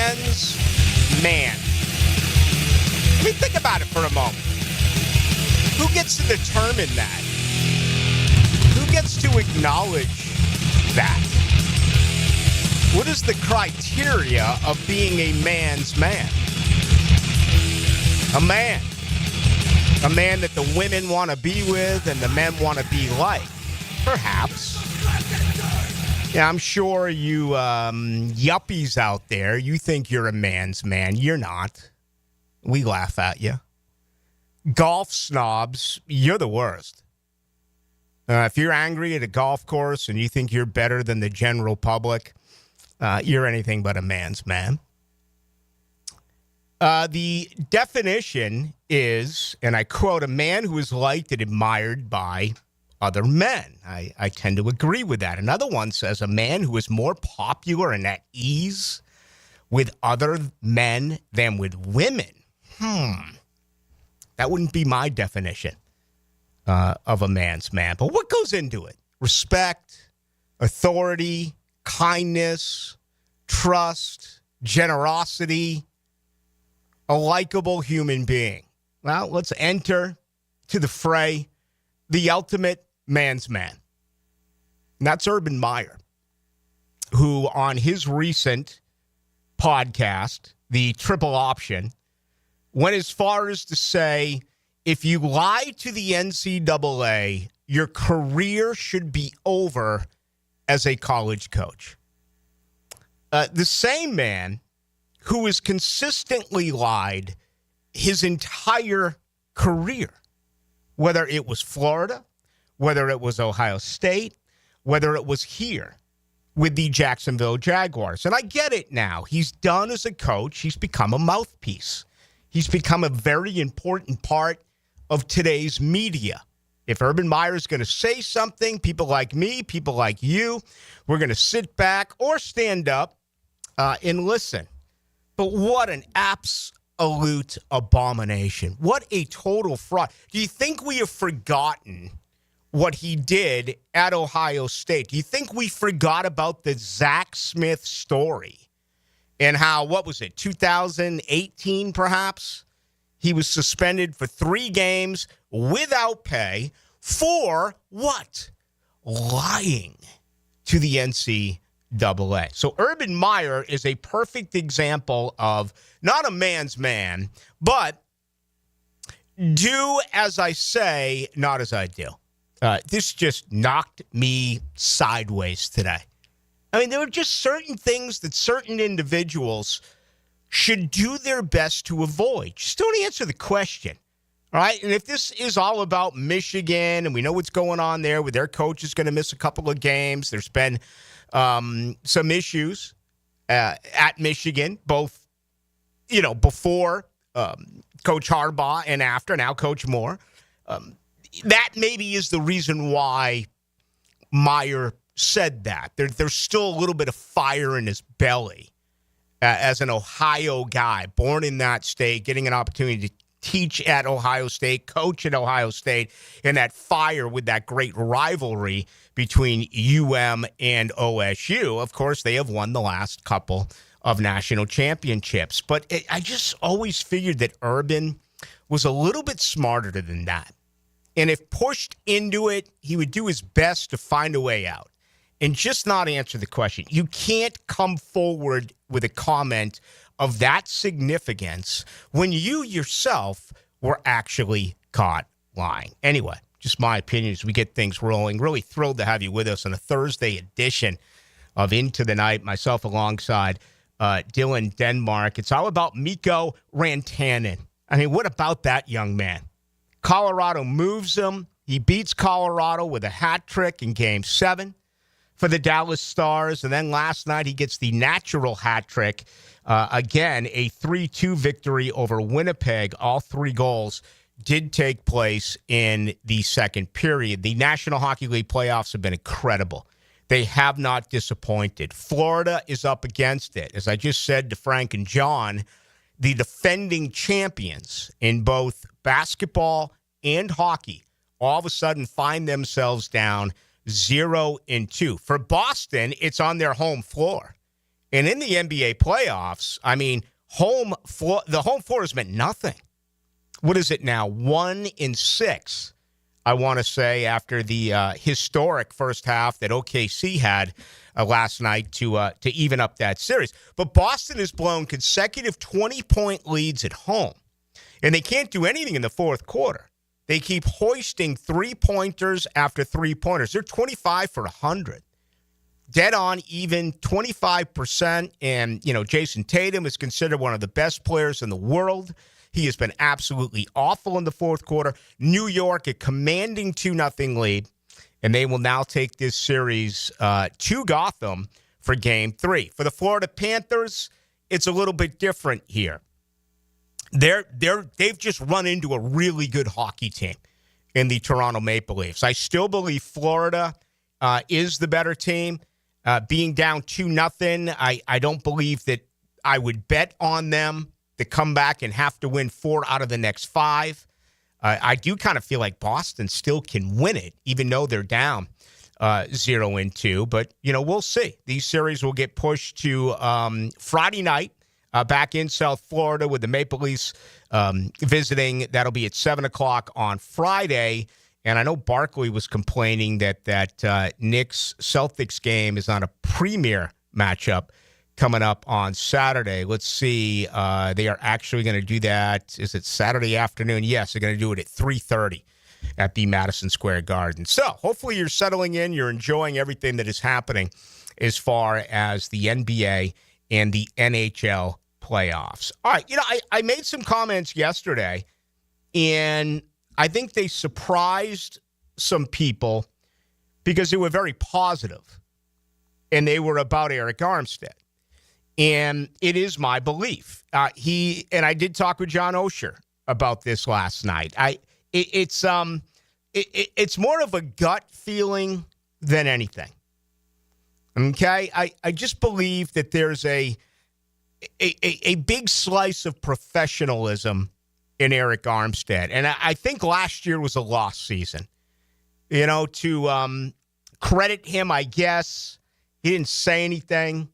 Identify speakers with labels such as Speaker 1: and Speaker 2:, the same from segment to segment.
Speaker 1: man's man. I mean, think about it for a moment. Who gets to determine that? Who gets to acknowledge that? What is the criteria of being a man's man? A man. A man that the women want to be with and the men want to be like. Perhaps. Yeah, I'm sure you yuppies out there, you think you're a man's man. You're not. We laugh at you. Golf snobs, you're the worst. If you're angry at a golf course and you think you're better than the general public, you're anything but a man's man. The definition is, and I quote, a man who is liked and admired by other men. I tend to agree with that. Another one says a man who is more popular and at ease with other men than with women. That wouldn't be my definition of a man's man. But what goes into it? Respect, authority, kindness, trust, generosity, a likable human being. Well, let's enter to the fray the ultimate man's man. And that's Urban Meyer, who on his recent podcast, The Triple Option, went as far as to say, if you lie to the NCAA, your career should be over as a college coach. The same man who has consistently lied his entire career, whether it was Florida, whether it was Ohio State, whether it was here with the Jacksonville Jaguars. And I get it now. He's done as a coach. He's become a mouthpiece. He's become a very important part of today's media. If Urban Meyer is going to say something, people like me, people like you, we're going to sit back or stand up and listen. But what an absolute abomination. What a total fraud. Do you think we have forgotten what he did at Ohio State? Do you think we forgot about the Zach Smith story and how, what was it, 2018 perhaps? He was suspended for 3 games without pay for what? Lying to the NCAA. So Urban Meyer is a perfect example of not a man's man, but do as I say, not as I do. This just knocked me sideways today. I mean, there are just certain things that certain individuals should do their best to avoid. Just don't answer the question. All right. And if this is all about Michigan and we know what's going on there with their coach is going to miss a couple of games, there's been some issues at Michigan, both, before Coach Harbaugh and after, now Coach Moore. That maybe is the reason why Meyer said that. There's still a little bit of fire in his belly as an Ohio guy, born in that state, getting an opportunity to teach at Ohio State, coach at Ohio State, and that fire with that great rivalry between UM and OSU. Of course, they have won the last couple of national championships. But I just always figured that Urban was a little bit smarter than that. And if pushed into it, he would do his best to find a way out and just not answer the question. You can't come forward with a comment of that significance when you yourself were actually caught lying. Anyway, just my opinion as we get things rolling. Really thrilled to have you with us on a Thursday edition of Into the Night, myself alongside Dylan Denmark. It's all about Mikko Rantanen. I mean, what about that young man? Colorado moves him. He beats Colorado with a hat trick in Game 7 for the Dallas Stars. And then last night he gets the natural hat trick. Again, a 3-2 victory over Winnipeg. All 3 goals did take place in the second period. The National Hockey League playoffs have been incredible. They have not disappointed. Florida is up against it. As I just said to Frank and John, the defending champions in both basketball and hockey all of a sudden find themselves down 0-2. For Boston, it's on their home floor. And in the NBA playoffs, I mean, the home floor has meant nothing. What is it now? 1-6, I want to say, after the historic first half that OKC had last night to even up that series. But Boston has blown consecutive 20-point leads at home, and they can't do anything in the fourth quarter. They keep hoisting three-pointers after three-pointers. They're 25 for 100. Dead on even, 25%. And, Jason Tatum is considered one of the best players in the world. He has been absolutely awful in the fourth quarter. New York, a commanding 2-0 lead, and they will now take this series to Gotham for Game 3. For the Florida Panthers, it's a little bit different here. They've just run into a really good hockey team in the Toronto Maple Leafs. I still believe Florida is the better team. Being down 2-0, I don't believe that I would bet on them to come back and have to win 4 out of the next 5. I do kind of feel like Boston still can win it, even though they're down 0-2. But, we'll see. These series will get pushed to Friday night back in South Florida with the Maple Leafs visiting. That'll be at 7 o'clock on Friday. And I know Barkley was complaining that Knicks-Celtics game is on a premier matchup coming up on Saturday. Let's see. They are actually going to do that. Is it Saturday afternoon? Yes, they're going to do it at 3:30 at the Madison Square Garden. So hopefully you're settling in. You're enjoying everything that is happening as far as the NBA and the NHL playoffs. All right. I made some comments yesterday, and I think they surprised some people because they were very positive, and they were about Eric Armstead. And it is my belief. I did talk with John Osher about this last night. It's more of a gut feeling than anything. Okay, I just believe that there's a big slice of professionalism in Eric Armstead, and I think last year was a lost season. To credit him, I guess he didn't say anything.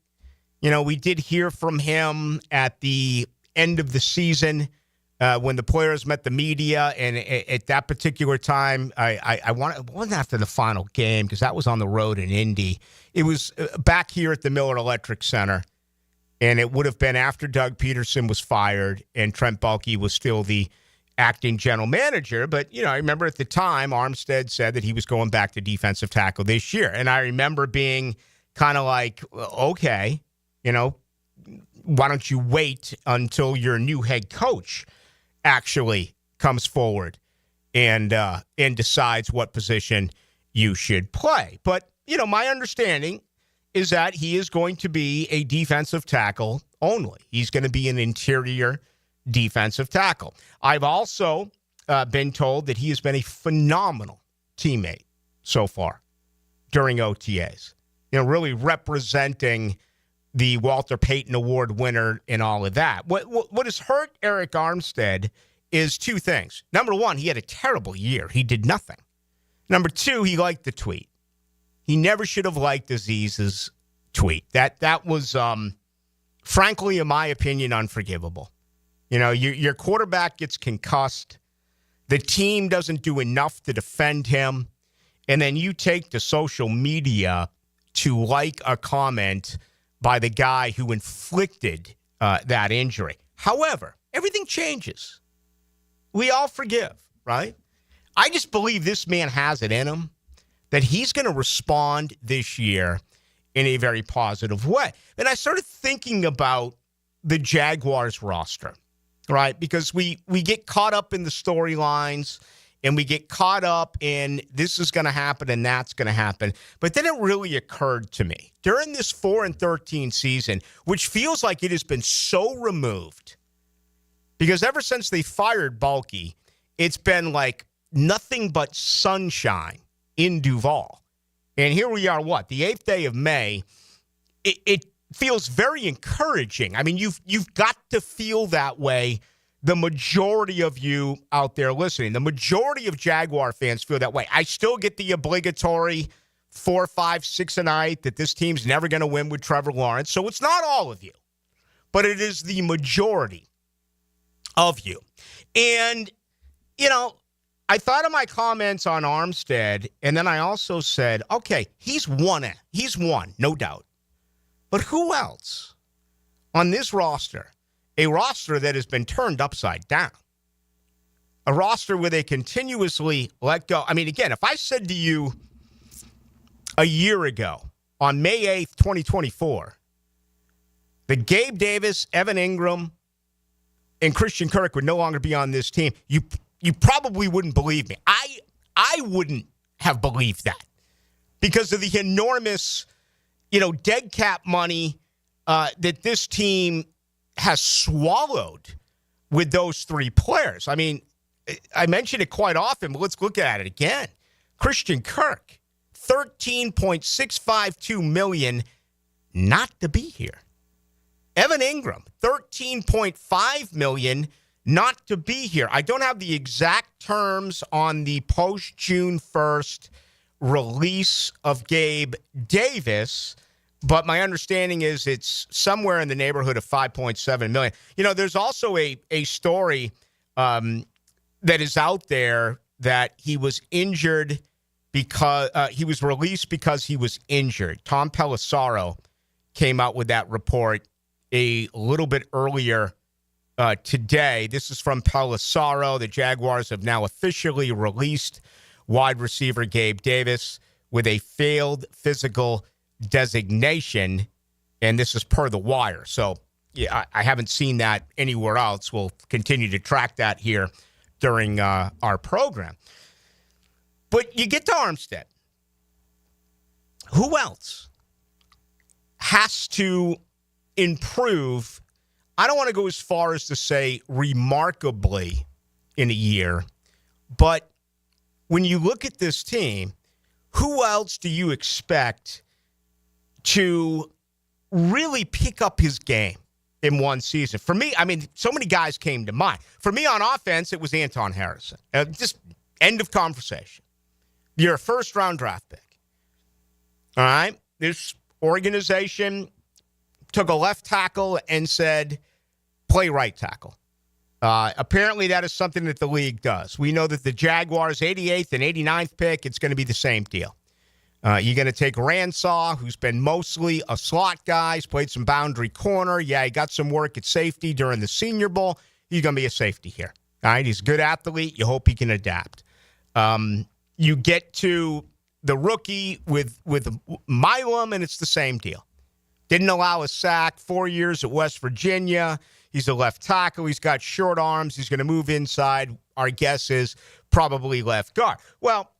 Speaker 1: We did hear from him at the end of the season when the players met the media, and at that particular time, it wasn't after the final game because that was on the road in Indy. It was back here at the Miller Electric Center, and it would have been after Doug Peterson was fired and Trent Baalke was still the acting general manager. But, I remember at the time, Armstead said that he was going back to defensive tackle this year, and I remember being kind of like, okay, why don't you wait until your new head coach actually comes forward and decides what position you should play? But, my understanding is that he is going to be a defensive tackle only. He's going to be an interior defensive tackle. I've also been told that he has been a phenomenal teammate so far during OTAs, really representing the Walter Payton Award winner and all of that. What has hurt Eric Armstead is two things. Number one, he had a terrible year. He did nothing. Number two, he liked the tweet. He never should have liked Aziz's tweet. That was, frankly, in my opinion, unforgivable. Your quarterback gets concussed. The team doesn't do enough to defend him. And then you take to social media to like a comment by the guy who inflicted that injury. However, everything changes. We all forgive, right? I just believe this man has it in him that he's going to respond this year in a very positive way. And I started thinking about the Jaguars roster, right? Because we get caught up in the storylines, and we get caught up in this is going to happen and that's going to happen. But then it really occurred to me during this 4-13 season, which feels like it has been so removed, because ever since they fired Baalke, it's been like nothing but sunshine in Duval. And here we are, the 8th day of May. It feels very encouraging. I mean, you've got to feel that way. The majority of you out there listening, the majority of Jaguar fans feel that way. I still get the obligatory 4, 5, 6 a night that this team's never going to win with Trevor Lawrence. So it's not all of you, but it is the majority of you. And, I thought of my comments on Armstead, and then I also said, okay, he's won, no doubt. But who else on this roster, a roster that has been turned upside down, a roster where they continuously let go? I mean, again, if I said to you a year ago on May 8th, 2024, that Gabe Davis, Evan Ingram, and Christian Kirk would no longer be on this team, you probably wouldn't believe me. I wouldn't have believed that because of the enormous, dead cap money that this team has swallowed with those three players. I mean, I mention it quite often, but let's look at it again. Christian Kirk, $13.652 million not to be here. Evan Ingram, $13.5 million not to be here. I don't have the exact terms on the post-June 1st release of Gabe Davis, but my understanding is it's somewhere in the neighborhood of $5.7 million. There's also a story that is out there that he was injured because he was released because he was injured. Tom Pelissaro came out with that report a little bit earlier today. This is from Pelissaro. The Jaguars have now officially released wide receiver Gabe Davis with a failed physical designation, and this is per The Wire. So, yeah, I haven't seen that anywhere else. We'll continue to track that here during our program. But you get to Armstead. Who else has to improve? I don't want to go as far as to say remarkably in a year, but when you look at this team, who else do you expect to really pick up his game in one season? For me, I mean, so many guys came to mind. For me on offense, it was Anton Harrison. Just end of conversation. You're a first-round draft pick. All right? This organization took a left tackle and said, play right tackle. Apparently, that is something that the league does. We know that the Jaguars' 88th and 89th pick, it's going to be the same deal. You're going to take Ransaw, who's been mostly a slot guy. He's played some boundary corner. Yeah, he got some work at safety during the Senior Bowl. He's going to be a safety here. All right, he's a good athlete. You hope he can adapt. You get to the rookie with Milam, and it's the same deal. Didn't allow a sack, 4 years at West Virginia. He's a left tackle. He's got short arms. He's going to move inside. Our guess is probably left guard. Well,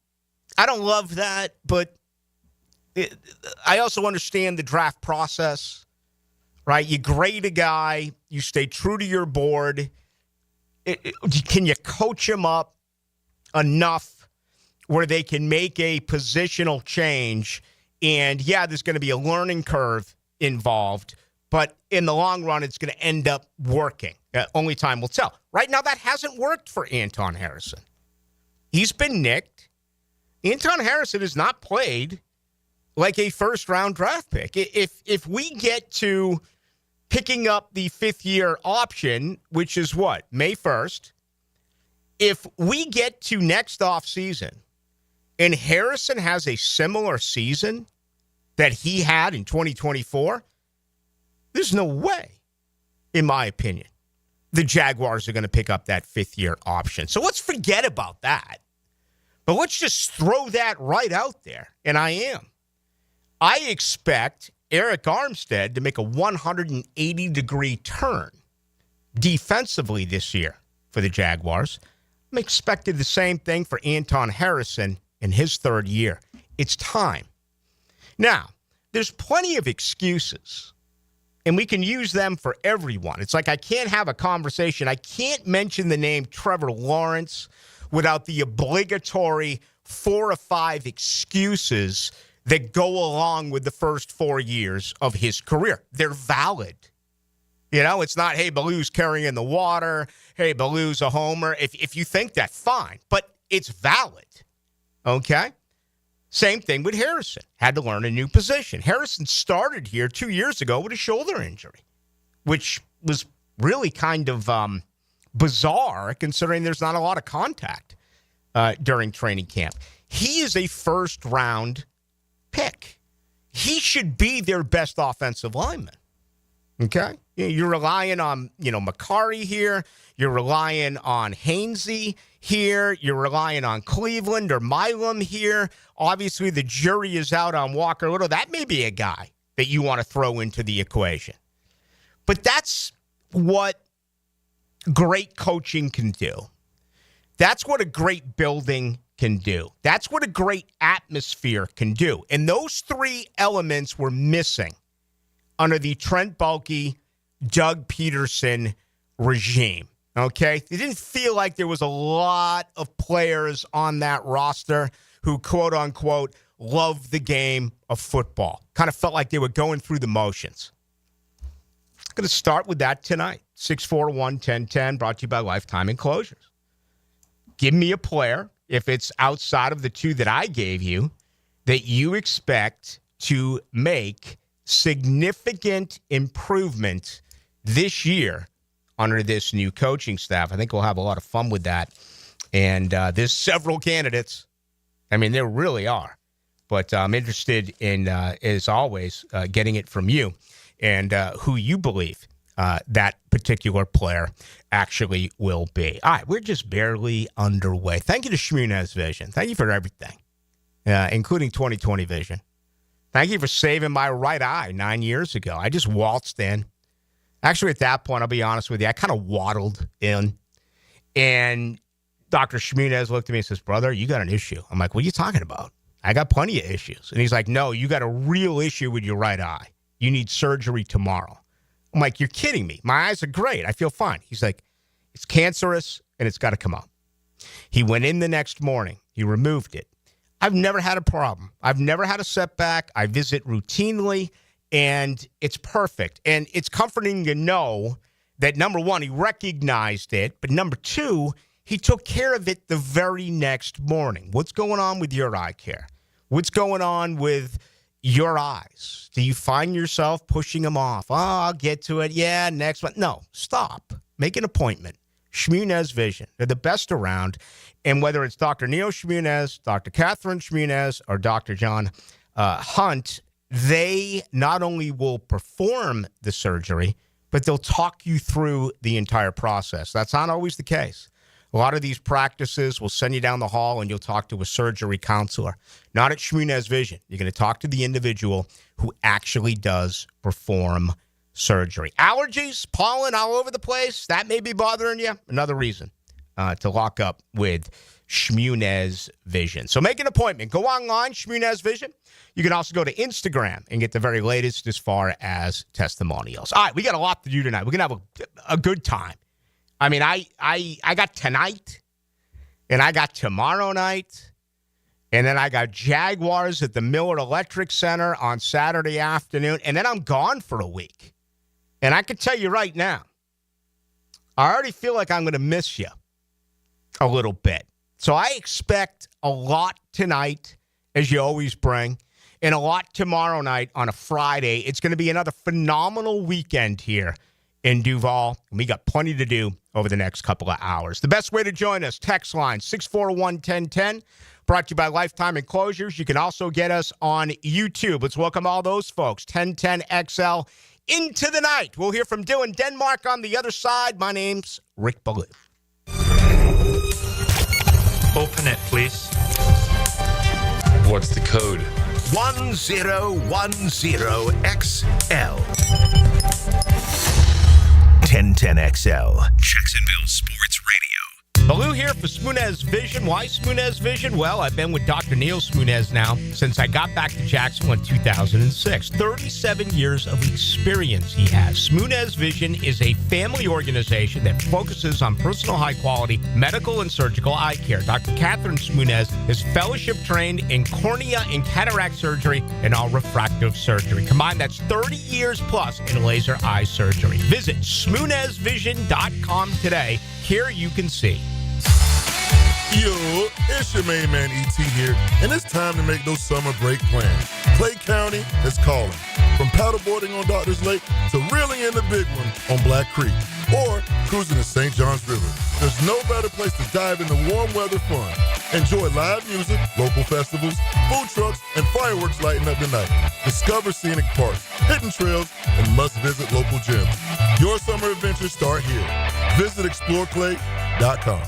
Speaker 1: I don't love that, but I also understand the draft process, right? You grade a guy. You stay true to your board. Can you coach him up enough where they can make a positional change? And, yeah, there's going to be a learning curve involved, but in the long run, it's going to end up working. Only time will tell. Right now, that hasn't worked for Anton Harrison. He's been nicked. Anton Harrison has not played like a first-round draft pick. If we get to picking up the fifth-year option, which is what, May 1st, if we get to next offseason and Harrison has a similar season that he had in 2024, there's no way, in my opinion, the Jaguars are going to pick up that fifth-year option. So let's forget about that. But let's just throw that right out there, and I am. I expect Eric Armstead to make a 180-degree turn defensively this year for the Jaguars. I'm expecting the same thing for Anton Harrison in his third year. It's time. Now, there's plenty of excuses, and we can use them for everyone. It's like I can't have a conversation. I can't mention the name Trevor Lawrence without the obligatory 4 or 5 excuses that go along with the first 4 years of his career. They're valid. It's not, hey, Ballou's carrying the water. Hey, Ballou's a homer. If you think that, fine. But it's valid. Okay? Same thing with Harrison. Had to learn a new position. Harrison started here 2 years ago with a shoulder injury, which was really kind of bizarre considering there's not a lot of contact during training camp. He is a first-round pick. He should be their best offensive lineman. Okay? You're relying on, Makari here. You're relying on Hainsey here. You're relying on Cleveland or Milam here. Obviously, the jury is out on Walker Little. That may be a guy that you want to throw into the equation. But that's what great coaching can do. That's what a great building can do. That's what a great atmosphere can do. And those three elements were missing under the Trent Baalke, Doug Peterson regime. Okay? It didn't feel like there was a lot of players on that roster who, quote unquote, loved the game of football. Kind of felt like they were going through the motions. I'm going to start with that tonight. 641-1010, brought to you by Lifetime Enclosures. Give me a player, if it's outside of the two that I gave you, that you expect to make significant improvement this year under this new coaching staff. I think we'll have a lot of fun with that. And there's several candidates. I mean, there really are. But I'm interested in, as always, getting it from you and who you believe that particular player actually will be. All right, we're just barely underway. Thank you to Shmunez Vision. Thank you for everything, including 20/20 vision. Thank you for saving my right eye 9 years ago. I just waltzed in. Actually, at that point, I'll be honest with you, I kind of waddled in. And Dr. Shmunez looked at me and says, brother, you got an issue. I'm like, what are you talking about? I got plenty of issues. And he's like, no, you got a real issue with your right eye. You need surgery tomorrow. I'm like, you're kidding me. My eyes are great. I feel fine. He's like, it's cancerous and it's got to come out. He went in the next morning. He removed it. I've never had a problem. I've never had a setback. I visit routinely, and it's perfect. And it's comforting to know that, number one, he recognized it, but number two, he took care of it the very next morning. What's going on with your eye care? What's going on with your eyes? Do you find yourself pushing them off? Oh, I'll get to it. Yeah, next month. No, stop. Make an appointment. Shmunez Vision. They're the best around. And whether it's Dr. Neil Shmunez, Dr. Catherine Shmunez, or Dr. John Hunt, they not only will perform the surgery, but they'll talk you through the entire process. That's not always the case. A lot of these practices will send you down the hall and you'll talk to a surgery counselor. Not at Shmunez Vision. You're going to talk to the individual who actually does perform surgery. Allergies, pollen all over the place, that may be bothering you. Another reason to lock up with Shmunez Vision. So make an appointment. Go online, Shmunez Vision. You can also go to Instagram and get the very latest as far as testimonials. All right, we got a lot to do tonight. We're going to have a good time. I mean, I got tonight, and I got tomorrow night, and then I got Jaguars at the Miller Electric Center on Saturday afternoon, and then I'm gone for a week. And I can tell you right now, I already feel like I'm going to miss you a little bit. So I expect a lot tonight, as you always bring, and a lot tomorrow night on a Friday. It's going to be another phenomenal weekend here in Duval, and we got plenty to do over the next couple of hours. The best way to join us, text line 641-1010, brought to you by Lifetime Enclosures. You can also get us on YouTube. Let's welcome all those folks, 1010XL, into the night. We'll hear from Dylan Denmark on the other side. My name's Rick Ballou.
Speaker 2: Open it, please.
Speaker 3: What's the code?
Speaker 4: 1010XL. 1010XL, Jacksonville Sports Radio.
Speaker 1: Ballou here for Shmunez Vision. Why Shmunez Vision? Well, I've been with Dr. Neil Shmunez now since I got back to Jacksonville in 2006. 37 years of experience he has. Shmunez Vision is a family organization that focuses on personal high-quality medical and surgical eye care. Dr. Catherine Shmunez is fellowship-trained in cornea and cataract surgery and all refractive surgery. Combined, that's 30 years plus in laser eye surgery. Visit shmunezvision.com today. Here you can see.
Speaker 3: Yo, it's your main man E.T. here, and it's time to make those summer break plans. Clay County is calling. From paddleboarding on Doctor's Lake to reeling in the big one on Black Creek, or cruising the St. Johns River. There's no better place to dive into warm weather fun. Enjoy live music, local festivals, food trucks, and fireworks lighting up the night. Discover scenic parks, hidden trails, and must-visit local gyms. Your summer adventures start here. Visit exploreclay.com.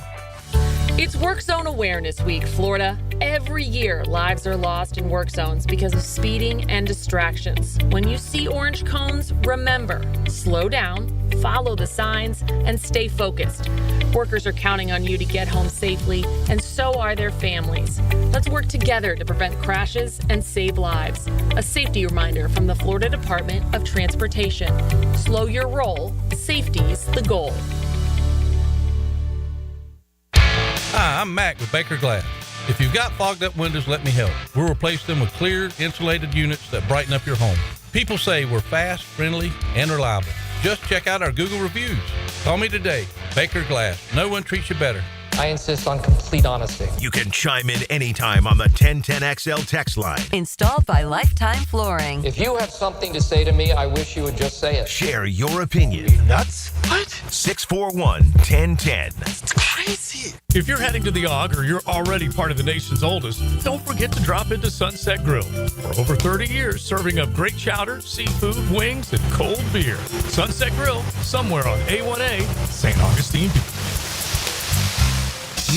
Speaker 5: It's Work Zone Awareness Week, Florida. Every year, lives are lost in work zones because of speeding and distractions. When you see orange cones, remember, slow down, follow the signs, and stay focused. Workers are counting on you to get home safely, and so are their families. Let's work together to prevent crashes and save lives. A safety reminder from the Florida Department of Transportation. Slow your roll. Safety's the goal.
Speaker 6: Hi, I'm Mac with Baker Glass. If you've got fogged up windows, let me help. We'll replace them with clear, insulated units that brighten up your home. People say we're fast, friendly, and reliable. Just check out our Google reviews. Call me today. Baker Glass. No one treats you better.
Speaker 7: I insist on complete honesty.
Speaker 4: You can chime in anytime on the 1010XL text line.
Speaker 8: Installed by Lifetime Flooring.
Speaker 7: If you have something to say to me, I wish you would just say it.
Speaker 4: Share your opinion.
Speaker 9: Nuts? What?
Speaker 4: 641-1010.
Speaker 9: It's crazy.
Speaker 10: If you're heading to the Aug or you're already part of the nation's oldest, don't forget to drop into Sunset Grill. For over 30 years, serving up great chowder, seafood, wings, and cold beer. Sunset Grill, somewhere on A1A, St. Augustine Beach.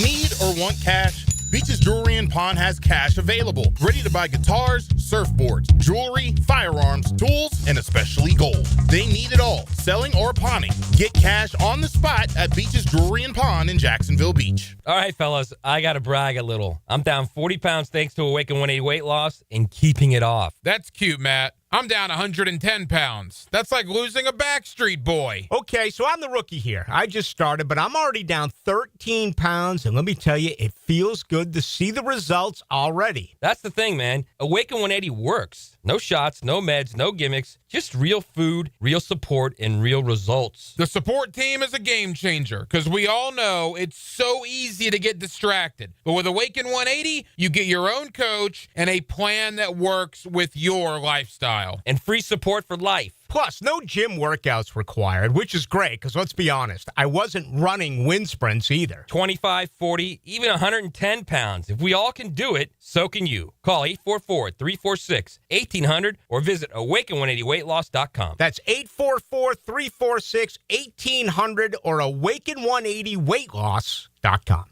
Speaker 11: Need or want cash? Beach's Jewelry and Pawn has cash available. Ready to buy guitars, surfboards, jewelry, firearms, tools, and especially gold. They need it all, selling or pawning. Get cash on the spot at Beach's Jewelry and Pawn in Jacksonville Beach.
Speaker 12: All right, fellas, I got to brag a little. I'm down 40 pounds thanks to Awaken 180 weight loss and keeping it off.
Speaker 11: That's cute, Matt. I'm down 110 pounds. That's like losing a Backstreet Boy.
Speaker 1: Okay, so I'm the rookie here. I just started, but I'm already down 13 pounds, and let me tell you, it feels good to see the results already.
Speaker 12: That's the thing, man. Awaken 180 works. No shots, no meds, no gimmicks, just real food, real support, and real results.
Speaker 11: The support team is a game changer because we all know it's so easy to get distracted. But with Awaken 180, you get your own coach and a plan that works with your lifestyle.
Speaker 12: And free support for life.
Speaker 1: Plus, no gym workouts required, which is great because let's be honest, I wasn't running wind sprints either.
Speaker 12: 25, 40, even 110 pounds. If we all can do it, so can you. Call 844-346-1800 or visit awaken180weightloss.com.
Speaker 1: That's 844-346-1800 or awaken180weightloss.com.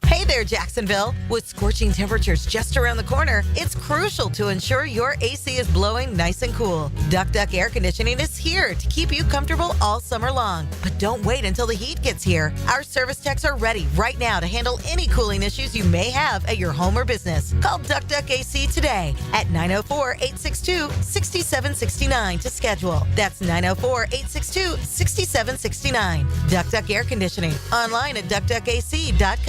Speaker 8: Hey there, Jacksonville. With scorching temperatures just around the corner, it's crucial to ensure your AC is blowing nice and cool. Duck Air Conditioning is here to keep you comfortable all summer long. But don't wait until the heat gets here. Our service techs are ready right now to handle any cooling issues you may have at your home or business. Call Duck AC today at 904-862-6769 to schedule. That's 904-862-6769. Duck Air Conditioning. Online at duckduckac.com.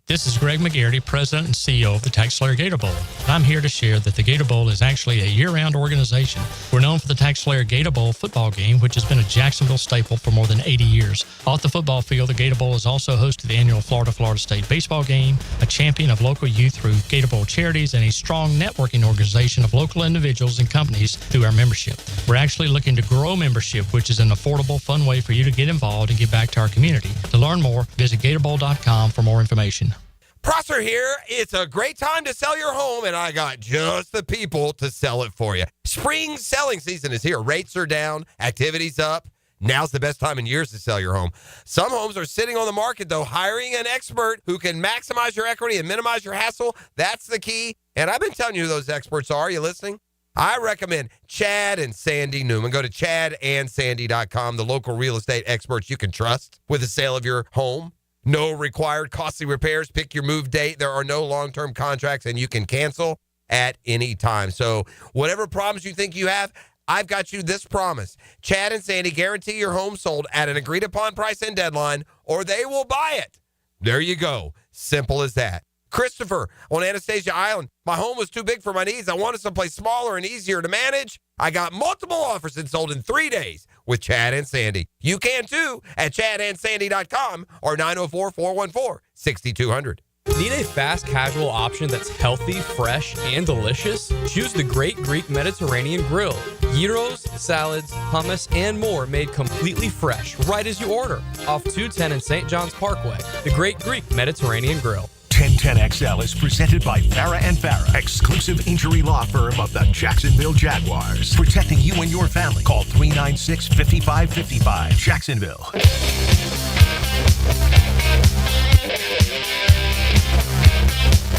Speaker 13: This is Greg McGarity, President and CEO of the TaxSlayer Gator Bowl. I'm here to share that the Gator Bowl is actually a year-round organization. We're known for the TaxSlayer Gator Bowl football game, which has been a Jacksonville staple for more than 80 years. Off the football field, the Gator Bowl is also host to the annual Florida State baseball game, a champion of local youth through Gator Bowl charities, and a strong networking organization of local individuals and companies through our membership. We're actually looking to grow membership, which is an affordable, fun way for you to get involved and give back to our community. To learn more, visit gatorbowl.com for more information.
Speaker 14: Prosser here. It's a great time to sell your home, and I got just the people to sell it for you. Spring selling season is here. Rates are down. Activity's up. Now's the best time in years to sell your home. Some homes are sitting on the market, though. Hiring an expert who can maximize your equity and minimize your hassle, that's the key. And I've been telling you who those experts are. Are you listening? I recommend Chad and Sandy Newman. Go to chadandsandy.com, the local real estate experts you can trust with the sale of your home. No required costly repairs. Pick your move date. There are no long-term contracts, and you can cancel at any time. So whatever problems you think you have, I've got you this promise. Chad and Sandy guarantee your home sold at an agreed-upon price and deadline, or they will buy it. There you go. Simple as that. Christopher on Anastasia Island. My home was too big for my needs. I wanted someplace smaller and easier to manage. I got multiple offers and sold in 3 days with Chad and Sandy. You can too at chadandsandy.com or 904-414-6200.
Speaker 15: Need a fast casual option that's healthy, fresh, and delicious? Choose the Great Greek Mediterranean Grill. Gyros, salads, hummus, and more made completely fresh right as you order. Off 210 and St. John's Parkway. The Great Greek Mediterranean Grill.
Speaker 4: 1010XL is presented by Farah & Farah, exclusive injury law firm of the Jacksonville Jaguars. Protecting you and your family. Call 396-5555. Jacksonville.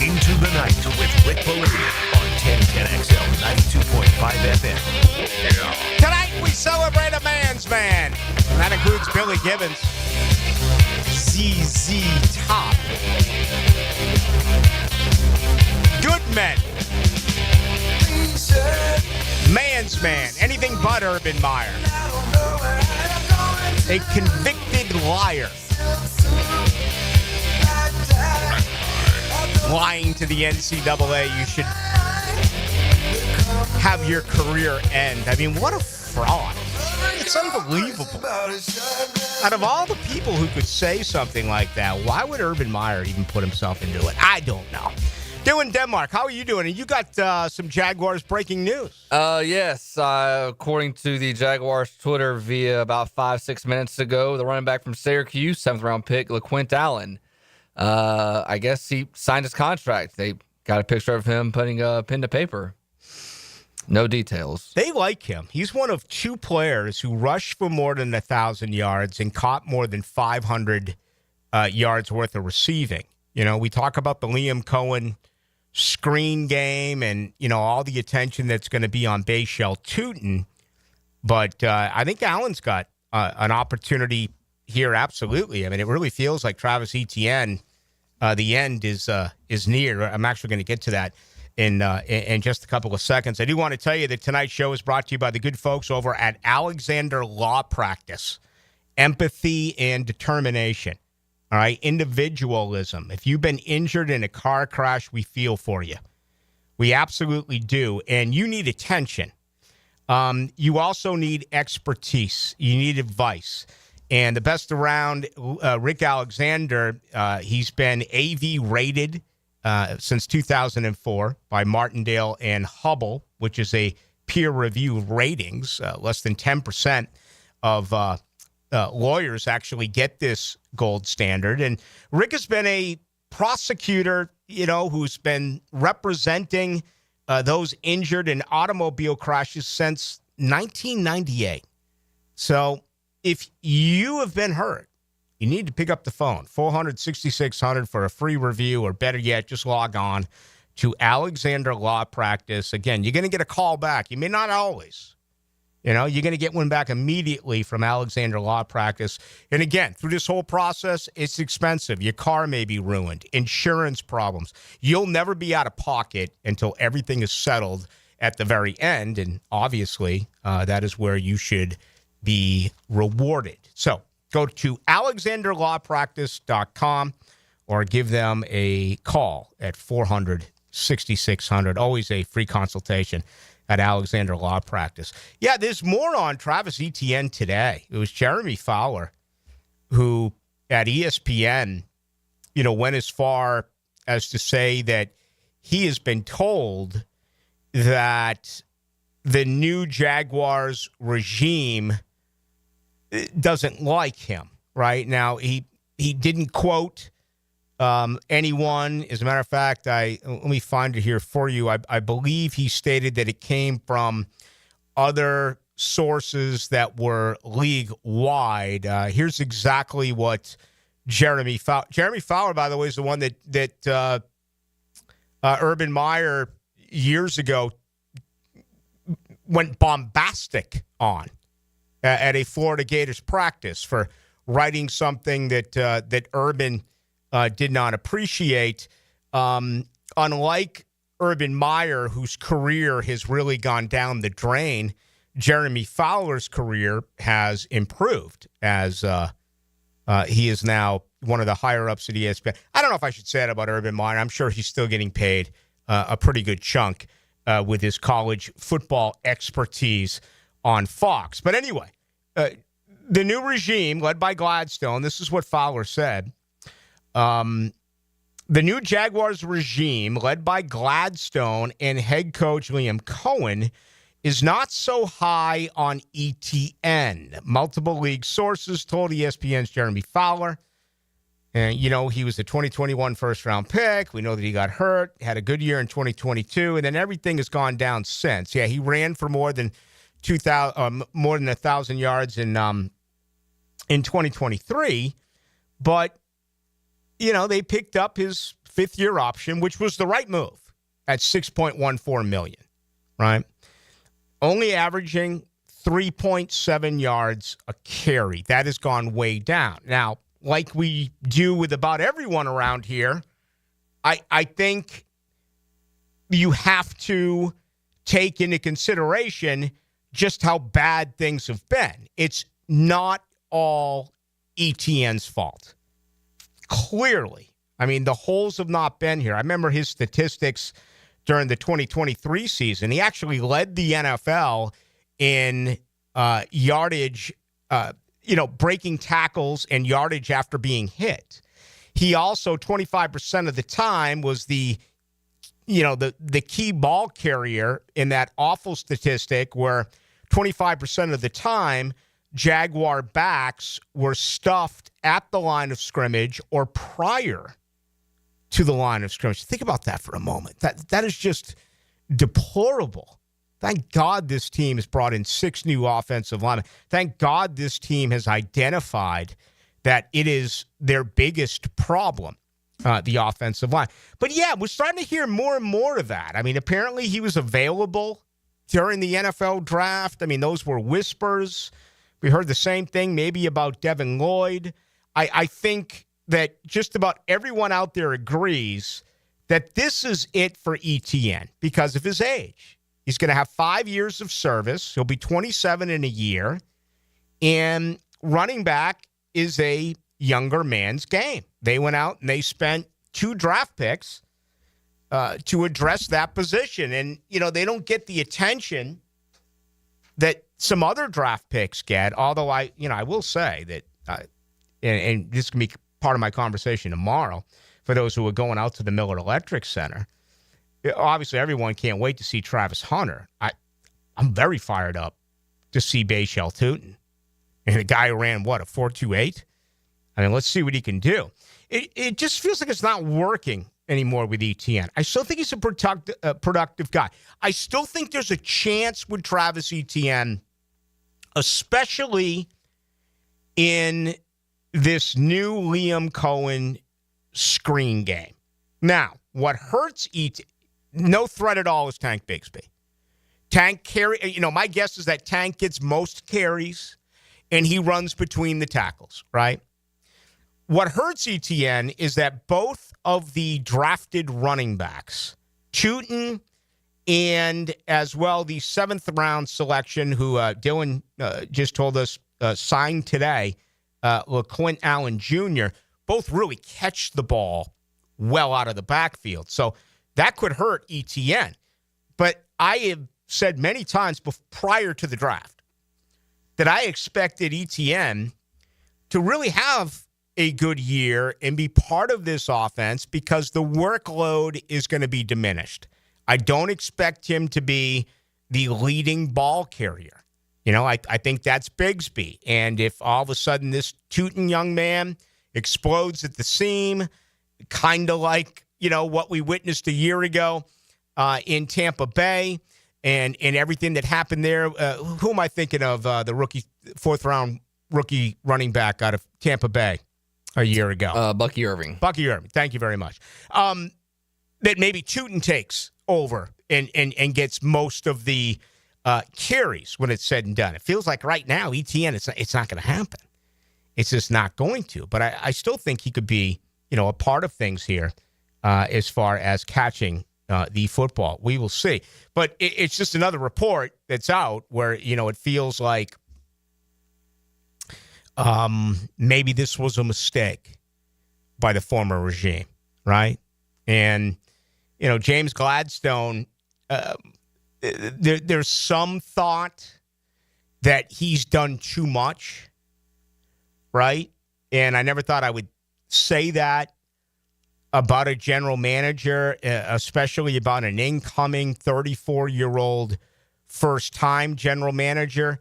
Speaker 4: Into the night with Rick Ballou on 1010XL 92.5 FM.
Speaker 1: Tonight we celebrate a man's man. And that includes Billy Gibbons, ZZ Top. Good men. Man's man. Anything but Urban Meyer. A convicted liar. Lying to the NCAA, you should have your career end. I mean, what a fraud. It's unbelievable. Out of all the people who could say something like that, why would Urban Meyer even put himself into it? I don't know. Doing Denmark, how are you doing? And you got some Jaguars breaking news.
Speaker 16: Yes. According to the Jaguars Twitter via about 5-6 minutes ago, the running back from Syracuse, 7th-round pick, LaQuint Allen, I guess he signed his contract. They got a picture of him putting a pen to paper. No details.
Speaker 1: They like him. He's one of 2 players who rushed for more than 1,000 yards and caught more than 500 yards worth of receiving. You know, we talk about the Liam Cohen screen game and, you know, all the attention that's going to be on Bayshell Tootin. But I think Allen's got an opportunity here, absolutely. I mean, it really feels like Travis Etienne, the end is near. I'm actually going to get to that in just a couple of seconds. I do want to tell you that tonight's show is brought to you by the good folks over at Alexander Law Practice. Empathy and determination. All right, individualism. If you've been injured in a car crash, we feel for you. We absolutely do. And you need attention. You also need expertise. You need advice. And the best around, Rick Alexander, he's been AV rated since 2004 by Martindale and Hubble, which is a peer review ratings. Less than 10% of lawyers actually get this gold standard. And Rick has been a prosecutor, you know, who's been representing those injured in automobile crashes since 1998. So if you have been hurt, you need to pick up the phone, 400-6600 for a free review, or better yet, just log on to Alexander Law Practice. Again, you're going to get a call back. You may not always. You know, you're going to get one back immediately from Alexander Law Practice. And again, through this whole process, it's expensive. Your car may be ruined, insurance problems. You'll never be out of pocket until everything is settled at the very end. And obviously, that is where you should be rewarded. So go to alexanderlawpractice.com or give them a call at 400-6600. Always a free consultation at Alexander Law Practice. Yeah, there's more on Travis Etienne today. It was Jeremy Fowler who at ESPN, you know, went as far as to say that he has been told that the new Jaguars regime doesn't like him. Right now, he didn't quote anyone. As a matter of fact, let me find it here for you. I believe he stated that it came from other sources that were league-wide. Here's exactly what Jeremy Fowler, by the way, is the one that Urban Meyer years ago went bombastic on at a Florida Gators practice for writing something that Urban did not appreciate. Unlike Urban Meyer, whose career has really gone down the drain, Jeremy Fowler's career has improved as he is now one of the higher-ups at ESPN. I don't know if I should say that about Urban Meyer. I'm sure he's still getting paid a pretty good chunk with his college football expertise on Fox. But anyway, the new regime led by Gladstone, this is what Fowler said. The The new Jaguars regime, led by Gladstone and head coach Liam Cohen, is not so high on Etienne. Multiple league sources told ESPN's Jeremy Fowler. And, he was a 2021 first-round pick. We know that he got hurt, had a good year in 2022, and then everything has gone down since. Yeah, he ran for more than 1,000 yards in 2023, but they picked up his fifth-year option, which was the right move at $6.14 million, right? Only averaging 3.7 yards a carry. That has gone way down. Now, like we do with about everyone around here, I think you have to take into consideration just how bad things have been. It's not all Etienne's fault. Clearly. I mean, the holes have not been here. I remember his statistics during the 2023 season. He actually led the NFL in yardage, breaking tackles and yardage after being hit. He also, 25% of the time, was the key ball carrier in that awful statistic where 25% of the time, Jaguar backs were stuffed at the line of scrimmage or prior to the line of scrimmage. Think about that for a moment. That is just deplorable. Thank God this team has brought in 6 new offensive linemen. Thank God this team has identified that it is their biggest problem, the offensive line. But yeah, we're starting to hear more and more of that. I mean, apparently he was available during the NFL draft. I mean, those were whispers. We heard the same thing maybe about Devin Lloyd. I think that just about everyone out there agrees that this is it for Etienne because of his age. He's going to have 5 years of service. He'll be 27 in a year. And running back is a younger man's game. They went out and they spent 2 draft picks to address that position. And, they don't get the attention that some other draft picks get, although I will say that, and this can be part of my conversation tomorrow for those who are going out to the Miller Electric Center. Obviously, everyone can't wait to see Travis Hunter. I'm very fired up to see Bayshell Tootin. And the guy who ran, a 4.28? I mean, let's see what he can do. It just feels like it's not working anymore with Etienne. I still think he's a productive guy. I still think there's a chance with Travis Etienne, especially in this new Liam Cohen screen game. Now, what hurts Etienne, no threat at all, is Tank Bigsby. Tank carry, my guess is that Tank gets most carries and he runs between the tackles, right? What hurts Etienne is that both of the drafted running backs, Tootin and as well the 7th round selection who Dylan just told us signed today, LaQuint Allen Jr., both really catch the ball well out of the backfield. So that could hurt Etienne. But I have said many times prior to the draft that I expected Etienne to really have a good year and be part of this offense because the workload is going to be diminished. I don't expect him to be the leading ball carrier. I think that's Bigsby. And if all of a sudden this Tootin young man explodes at the seam, kind of like, what we witnessed a year ago in Tampa Bay and everything that happened there. Who am I thinking of? The rookie, 4th round rookie running back out of Tampa Bay a year ago.
Speaker 16: Bucky Irving.
Speaker 1: Bucky Irving. Thank you very much. That maybe Tootin takes over and gets most of the carries when it's said and done. It feels like right now, Etienne, it's not going to happen. It's just not going to. But I still think he could be, a part of things here as far as catching the football. We will see. But it's just another report that's out where, it feels like maybe this was a mistake by the former regime, right? And, James Gladstone, there's some thought that he's done too much, right? And I never thought I would say that about a general manager, especially about an incoming 34-year-old first-time general manager.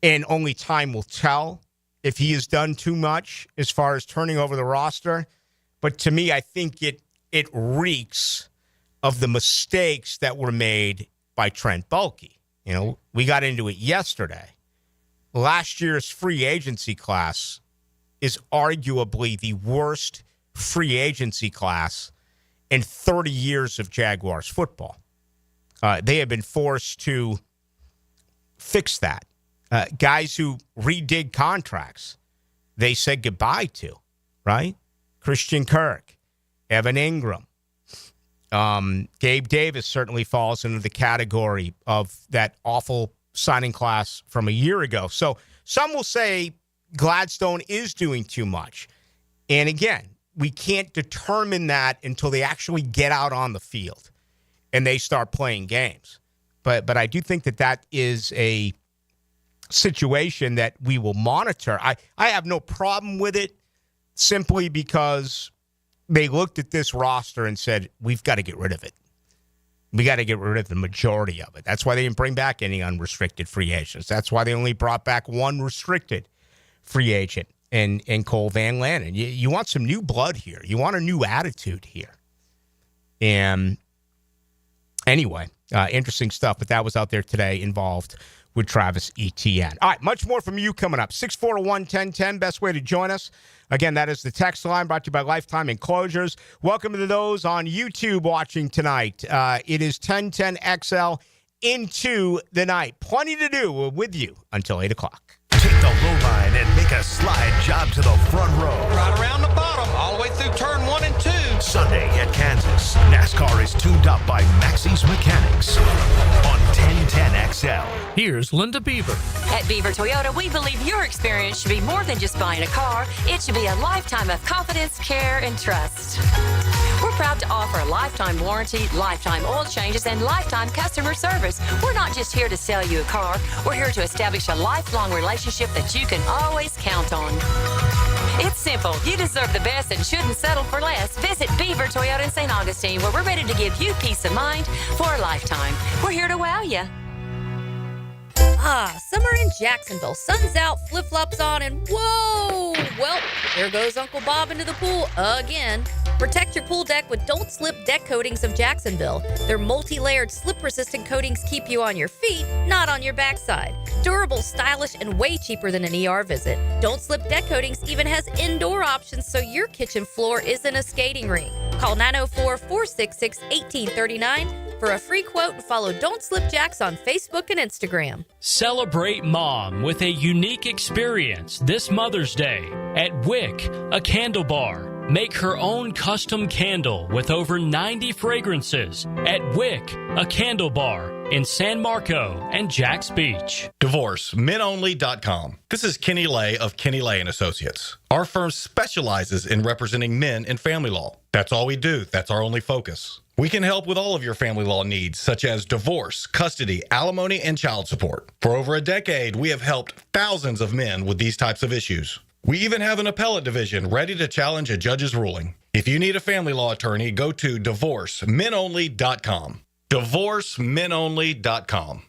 Speaker 1: And only time will tell if he has done too much as far as turning over the roster. But to me, I think it reeks of the mistakes that were made by Trent Baalke. You know, we got into it yesterday. Last year's free agency class is arguably the worst free agency class in 30 years of Jaguars football. They have been forced to fix that. Guys who redid contracts, they said goodbye to, right? Christian Kirk, Evan Ingram. Gabe Davis certainly falls into the category of that awful signing class from a year ago. So some will say Gladstone is doing too much. And again, we can't determine that until they actually get out on the field and they start playing games. But I do think that is a situation that we will monitor. I have no problem with it simply because they looked at this roster and said, we've got to get rid of it. We got to get rid of the majority of it. That's why they didn't bring back any unrestricted free agents. That's why they only brought back one restricted free agent in Cole Van Lannon. You want some new blood here. You want a new attitude here. And anyway, interesting stuff, but that was out there today involved with Travis Etienne. All right, much more from you coming up. 641-1010, best way to join us. Again, that is the text line brought to you by Lifetime Enclosures. Welcome to those on YouTube watching tonight. It is 1010XL into the night. Plenty to do. We're with you until 8 o'clock.
Speaker 4: Take the low line and make a slide job to the front row.
Speaker 17: Right around the bottom, all the way through turn 1 and 2.
Speaker 4: Sunday at Kansas, NASCAR is tuned up by Maxie's Mechanics on 1010XL.
Speaker 10: Here's Linda Beaver.
Speaker 18: At Beaver Toyota, we believe your experience should be more than just buying a car. It should be a lifetime of confidence, care, and trust. We're proud to offer a lifetime warranty, lifetime oil changes, and lifetime customer service. We're not just here to sell you a car. We're here to establish a lifelong relationship that you can always count on. It's simple. You deserve the best and shouldn't settle for less. Visit Beaver Toyota in St. Augustine, where we're ready to give you peace of mind for a lifetime. We're here to wow you.
Speaker 19: Summer in Jacksonville. Sun's out, flip-flops on, and whoa! Well, there goes Uncle Bob into the pool again. Protect your pool deck with Don't Slip Deck Coatings of Jacksonville. Their multi-layered slip-resistant coatings keep you on your feet, not on your backside. Durable, stylish, and way cheaper than an ER visit. Don't Slip Deck Coatings even has indoor options so your kitchen floor isn't a skating rink. Call 904-466-1839 for a free quote and follow Don't Slip Jacks on Facebook and Instagram.
Speaker 20: Celebrate Mom with a unique experience this Mother's Day at Wick, a candle bar. Make her own custom candle with over 90 fragrances at Wick, a candle bar in San Marco and Jacks Beach.
Speaker 21: DivorceMenOnly.com. This is Kenny Lay of Kenny Lay & Associates. Our firm specializes in representing men in family law. That's all we do. That's our only focus. We can help with all of your family law needs, such as divorce, custody, alimony, and child support. For over a decade, we have helped thousands of men with these types of issues. We even have an appellate division ready to challenge a judge's ruling. If you need a family law attorney, go to DivorceMenOnly.com. DivorceMenOnly.com.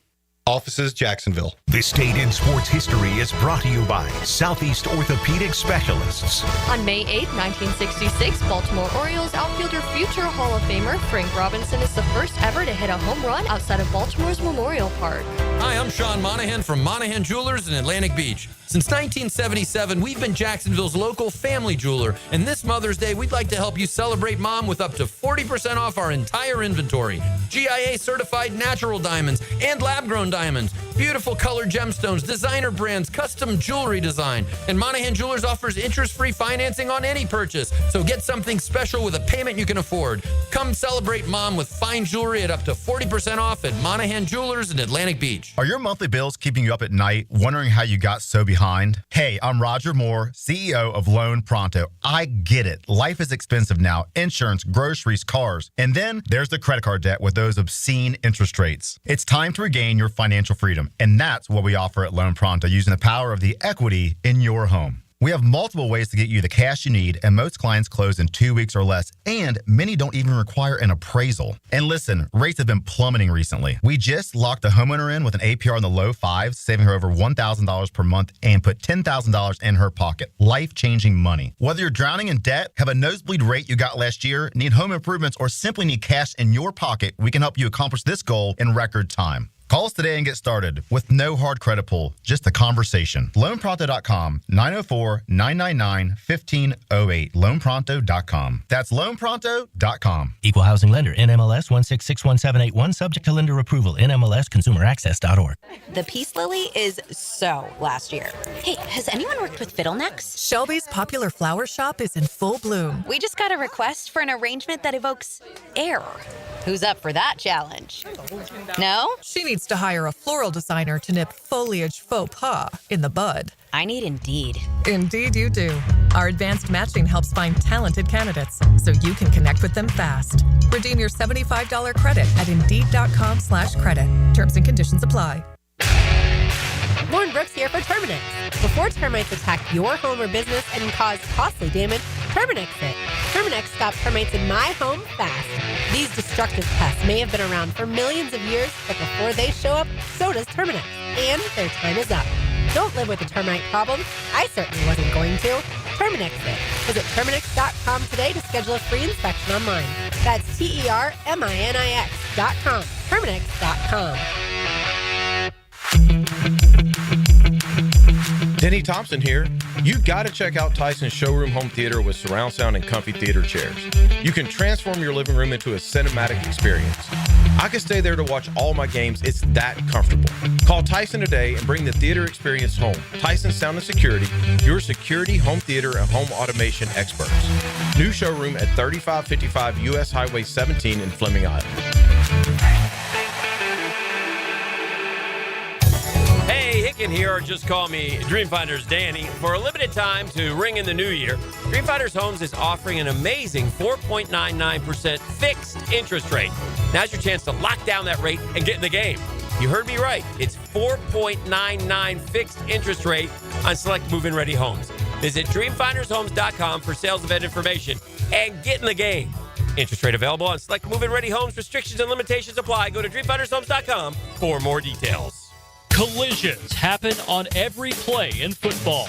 Speaker 21: Offices, Jacksonville.
Speaker 4: This date in sports history is brought to you by Southeast Orthopedic Specialists.
Speaker 19: On May 8, 1966, Baltimore Orioles outfielder future Hall of Famer Frank Robinson is the first ever to hit a home run outside of Baltimore's Memorial Park.
Speaker 22: Hi, I'm Sean Monahan from Monahan Jewelers in Atlantic Beach. Since 1977, we've been Jacksonville's local family jeweler, and this Mother's Day, we'd like to help you celebrate Mom with up to 40% off our entire inventory. GIA certified natural diamonds and lab-grown diamonds, beautiful colored gemstones, designer brands, custom jewelry design. And Monahan Jewelers offers interest-free financing on any purchase, so get something special with a payment you can afford. Come celebrate Mom with fine jewelry at up to 40% off at Monahan Jewelers in Atlantic Beach.
Speaker 23: Are your monthly bills keeping you up at night, wondering how you got so behind? Hey, I'm Roger Moore, CEO of Loan Pronto. I get it. Life is expensive now. Insurance, groceries, cars. And then there's the credit card debt with those obscene interest rates. It's time to regain your financial freedom. And that's what we offer at Loan Pronto, using the power of the equity in your home. We have multiple ways to get you the cash you need, and most clients close in 2 weeks or less, and many don't even require an appraisal. And listen, rates have been plummeting recently. We just locked a homeowner in with an APR in the low fives, saving her over $1,000 per month, and put $10,000 in her pocket. Life-changing money. Whether you're drowning in debt, have a nosebleed rate you got last year, need home improvements, or simply need cash in your pocket, we can help you accomplish this goal in record time. Call us today and get started with no hard credit pull, just a conversation. LoanPronto.com, 904-999-1508. LoanPronto.com. That's LoanPronto.com.
Speaker 2: Equal housing lender, NMLS 1661781, subject to lender approval, NMLSconsumeraccess.org.
Speaker 3: The peace lily is so last year. Hey, has anyone worked with fiddlenecks? Shelby's popular flower shop is in full bloom. We just got a request for an arrangement that evokes air. Who's up for that challenge? No?
Speaker 5: She needs to hire a floral designer to nip foliage faux pas in the bud.
Speaker 3: I need Indeed.
Speaker 5: Indeed you do. Our advanced matching helps find talented candidates so you can connect with them fast. Redeem your $75 credit at Indeed.com/credit. Terms and conditions apply.
Speaker 24: Lauren Brooks here for Terminix. Before termites attack your home or business and cause costly damage, Terminix it. Terminix stops termites in my home fast. These destructive pests may have been around for millions of years, but before they show up, so does Terminix. And their time is up. Don't live with a termite problem. I certainly wasn't going to. Terminix it. Visit Terminix.com today to schedule a free inspection online. That's TERMINIX.com. Terminix.com.
Speaker 25: Denny Thompson here. You got to check out Tyson's Showroom Home Theater with surround sound and comfy theater chairs. You can transform your living room into a cinematic experience. I can stay there to watch all my games. It's that comfortable. Call Tyson today and bring the theater experience home. Tyson Sound and Security, your security, home theater, and home automation experts. New showroom at 3555 U.S. Highway 17 in Fleming, Iowa.
Speaker 26: Hey, Hicken here, or just call me Dreamfinders Danny. For a limited time to ring in the new year, Dreamfinders Homes is offering an amazing 4.99% fixed interest rate. Now's your chance to lock down that rate and get in the game. You heard me right. It's 4.99 fixed interest rate on select move-in ready homes. Visit dreamfindershomes.com for sales event information and get in the game. Interest rate available on select move-in ready homes. Restrictions and limitations apply. Go to dreamfindershomes.com for more details.
Speaker 20: Collisions happen on every play in football.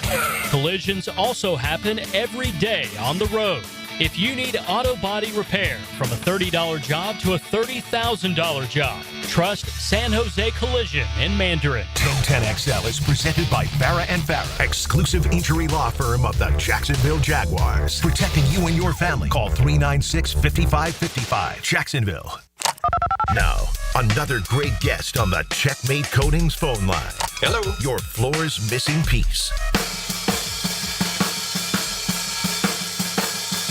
Speaker 20: Collisions also happen every day on the road. If you need auto body repair, from a $30 job to a $30,000 job, trust San Jose Collision in Mandarin.
Speaker 4: 1010XL is presented by Farah and Farah, exclusive injury law firm of the Jacksonville Jaguars. Protecting you and your family. Call 396-5555. Jacksonville. Now, another great guest on the Checkmate Coatings phone line. Hello. Your floor's missing piece.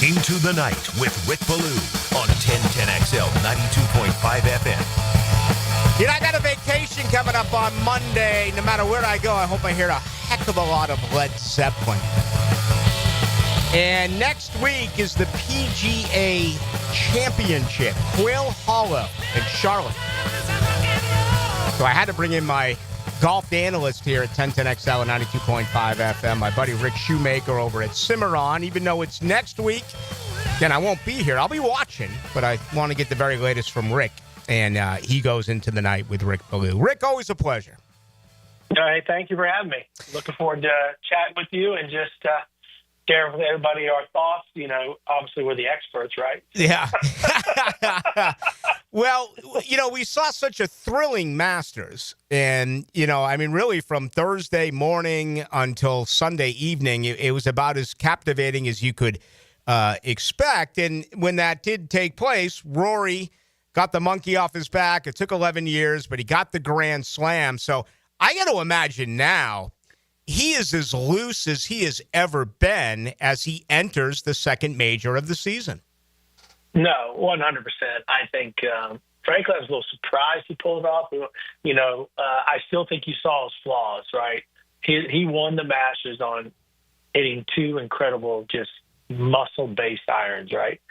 Speaker 4: Into the Night with Rick Ballou on 1010XL 92.5 FM.
Speaker 1: You know, I got a vacation coming up on Monday. No matter where I go, I hope I hear a heck of a lot of Led Zeppelin. And next week is the PGA Championship, Quail Hollow in Charlotte. So I had to bring in my golf analyst here at 1010XL and 92.5 FM, my buddy Rick Shoemaker over at Cimarron. Even though it's next week, again, I won't be here. I'll be watching, but I want to get the very latest from Rick. And he goes into the night with Rick Ballou. Rick, always a pleasure.
Speaker 27: Hey, thank you for having me. Looking forward to chatting with you and just share with everybody our thoughts. You know, obviously we're the experts, right?
Speaker 1: Yeah. Well, you know, we saw such a thrilling Masters. And, you know, I mean, really from Thursday morning until Sunday evening, it was about as captivating as you could expect. And when that did take place, Rory got the monkey off his back. It took 11 years, but he got the Grand Slam. So I got to imagine now he is as loose as he has ever been as he enters the second major of the season.
Speaker 27: No, 100%. I think, frankly, I was a little surprised he pulled it off. You know, I still think you saw his flaws, right? He won the Masters on hitting two incredible, just muscle-based irons, right?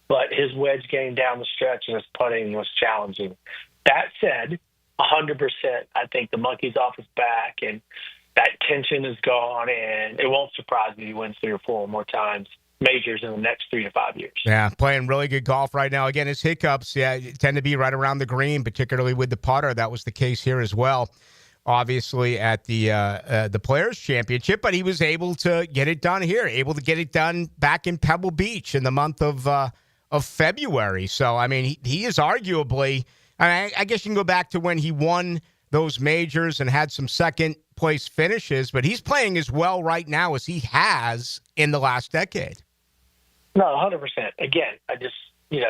Speaker 27: But his wedge game down the stretch and his putting was challenging. That said, 100%, I think the monkey's off his back. And, that tension is gone, and it won't surprise me if he wins 3 or 4 more times majors in the next 3 to 5 years.
Speaker 1: Yeah, playing really good golf right now. Again, his hiccups tend to be right around the green, particularly with the putter. That was the case here as well, obviously, at the Players' Championship. But he was able to get it done here, able to get it done back in Pebble Beach in the month of February. So, I mean, he is arguably, I guess you can go back to when he won those majors and had some second-place finishes, but he's playing as well right now as he has in the last decade.
Speaker 27: No, 100%. Again,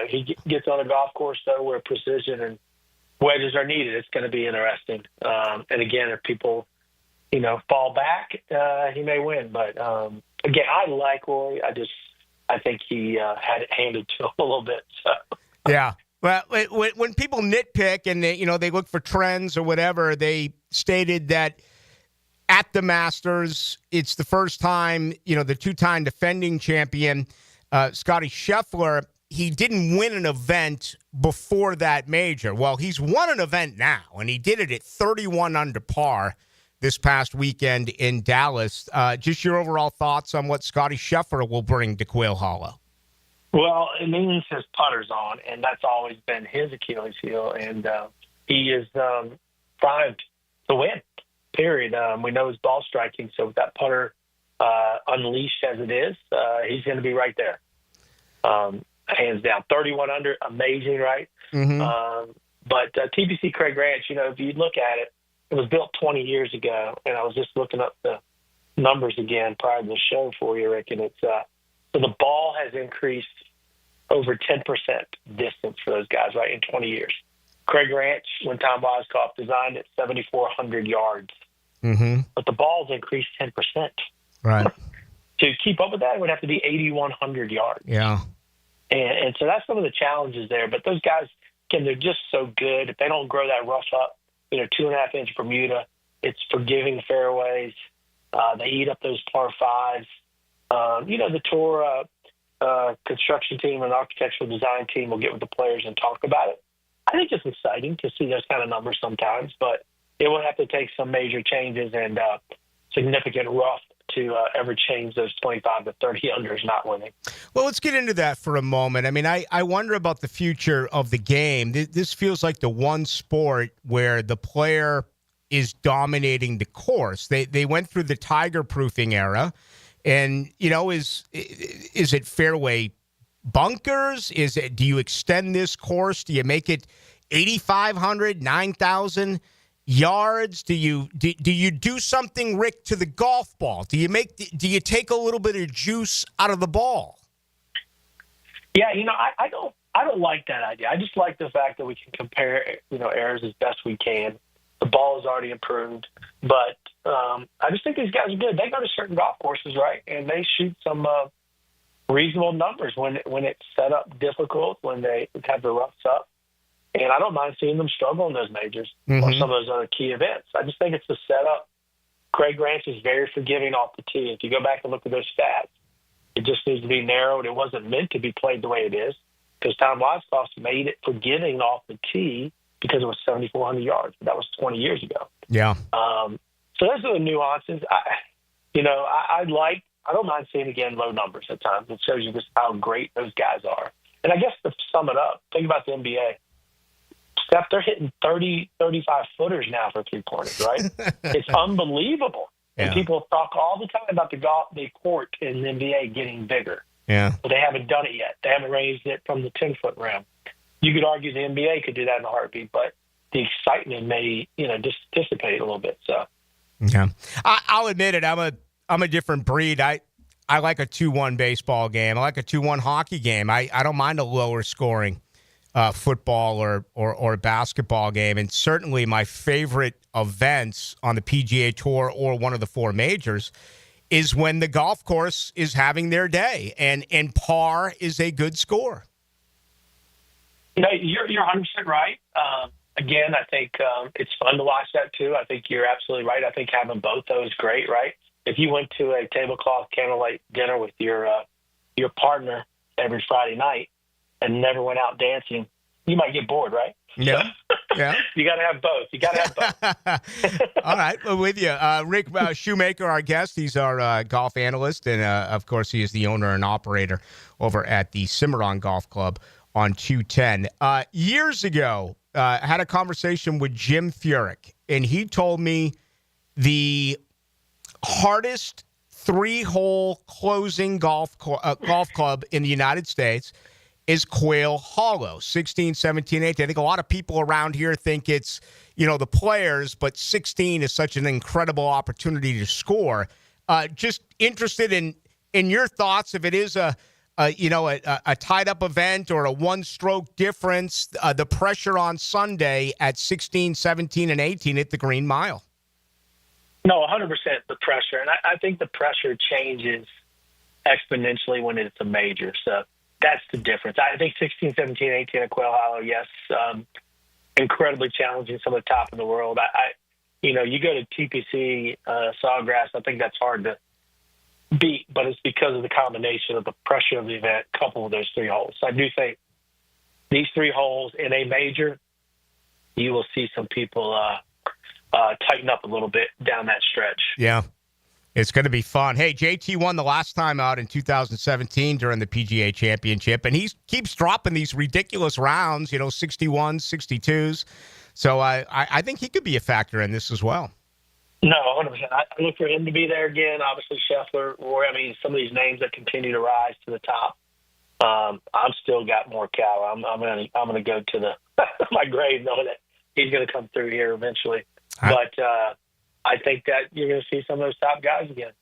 Speaker 27: he gets on a golf course, though, where precision and wedges are needed. It's going to be interesting. And again, if people, fall back, he may win. But again, I like Rory. I think he had it handed to him a little bit. So.
Speaker 1: Yeah. Well, when people nitpick and they look for trends or whatever, they stated that at the Masters, it's the first time, the 2-time defending champion, Scottie Scheffler, he didn't win an event before that major. Well, he's won an event now, and he did it at 31 under par this past weekend in Dallas. Just your overall thoughts on what Scottie Scheffler will bring to Quail Hollow.
Speaker 27: Well, it means his putter's on, and that's always been his Achilles heel, and he is primed to win, period. We know his ball striking, so with that putter unleashed as it is, he's going to be right there. Hands down. 31 under, amazing, right?
Speaker 1: Mm-hmm.
Speaker 27: But TPC Craig Ranch, if you look at it, it was built 20 years ago, and I was just looking up the numbers again prior to the show for you, Rick, and it's so the ball has increased over 10% distance for those guys, right, in 20 years. Craig Ranch, when Tom Weiskopf designed it, 7,400 yards.
Speaker 1: Mm-hmm.
Speaker 27: But the ball's increased 10%.
Speaker 1: Right.
Speaker 27: To keep up with that, it would have to be 8,100 yards.
Speaker 1: Yeah.
Speaker 27: And so that's some of the challenges there. But those guys, again, they're just so good. If they don't grow that rough up, 2.5-inch Bermuda, it's forgiving fairways. They eat up those par fives. The tour construction team and architectural design team will get with the players and talk about it. I think it's exciting to see those kind of numbers sometimes, but it will have to take some major changes and significant rough to ever change those 25 to 30 unders not winning.
Speaker 1: Well, let's get into that for a moment. I mean, I wonder about the future of the game. This feels like the one sport where the player is dominating the course. They went through the tiger proofing era, and is it fairway bunkers? Do you extend this course? Do you make it 8,500, 9,000 yards? Do you do something, Rick, to the golf ball? Do you take a little bit of juice out of the ball?
Speaker 27: Yeah, I don't like that idea. I just like the fact that we can compare errors as best we can. The ball is already improved, but I just think these guys are good. They go to certain golf courses, right, and they shoot some reasonable numbers when it's set up difficult, when they have the roughs up. And I don't mind seeing them struggle in those majors or some of those other key events. I just think it's the setup. Craig Ranch is very forgiving off the tee. If you go back and look at those stats, it just needs to be narrowed. It wasn't meant to be played the way it is because Tom Weiskopf made it forgiving off the tee because it was 7,400 yards. That was 20 years ago.
Speaker 1: Yeah.
Speaker 27: So those are the nuances. I don't mind seeing, again, low numbers at times. It shows you just how great those guys are. And I guess to sum it up, think about the NBA. Steph, they're hitting 30, 35 footers now for three-pointers, right? It's unbelievable.
Speaker 1: Yeah.
Speaker 27: And people talk all the time about the court in the NBA getting bigger.
Speaker 1: Yeah.
Speaker 27: But they haven't done it yet. They haven't raised it from the 10-foot rim. You could argue the NBA could do that in a heartbeat, but the excitement may, just dissipate a little bit. So,
Speaker 1: yeah, I'll admit it. I'm a different breed. I like a 2-1 baseball game. I like a 2-1 hockey game. I don't mind a lower scoring football or basketball game. And certainly my favorite events on the PGA Tour or one of the 4 majors is when the golf course is having their day and par is a good score.
Speaker 27: You're 100% right. Again, I think it's fun to watch that too. I think you're absolutely right. I think having both those is great, right? If you went to a tablecloth candlelight dinner with your partner every Friday night and never went out dancing, you might get bored, right?
Speaker 1: Yeah. Yeah.
Speaker 27: You got to have both. You got to have both.
Speaker 1: All right, well, with you. Rick Shoemaker, our guest. He's our golf analyst, and, of course, he is the owner and operator over at the Cimarron Golf Club on 210. Years ago, I had a conversation with Jim Furyk, and he told me the hardest 3-hole closing golf club in the United States is Quail Hollow, 16, 17, 18. I think a lot of people around here think it's, the players, but 16 is such an incredible opportunity to score. Just interested in your thoughts, if it is a tied-up event or a one-stroke difference, the pressure on Sunday at 16, 17, and 18 at the Green Mile.
Speaker 27: No, 100% the pressure. And I think the pressure changes exponentially when it's a major. So that's the difference. I think 16, 17, 18 at Quail Hollow, yes, incredibly challenging, some of the top in the world. You go to TPC, Sawgrass, I think that's hard to beat, but it's because of the combination of the pressure of the event coupled with those 3 holes. So I do think these 3 holes in a major, you will see some people tighten up a little bit down that stretch.
Speaker 1: Yeah, it's going to be fun. Hey, JT won the last time out in 2017 during the PGA Championship, and he keeps dropping these ridiculous rounds, 61s, 62s. So I think he could be a factor in this as well.
Speaker 27: No, 100%. I look for him to be there again. Obviously, Scheffler, some of these names that continue to rise to the top. I'm still got more cow. I'm gonna go to my grave knowing that he's gonna come through here eventually. But I think that you're going to see some of those top guys again.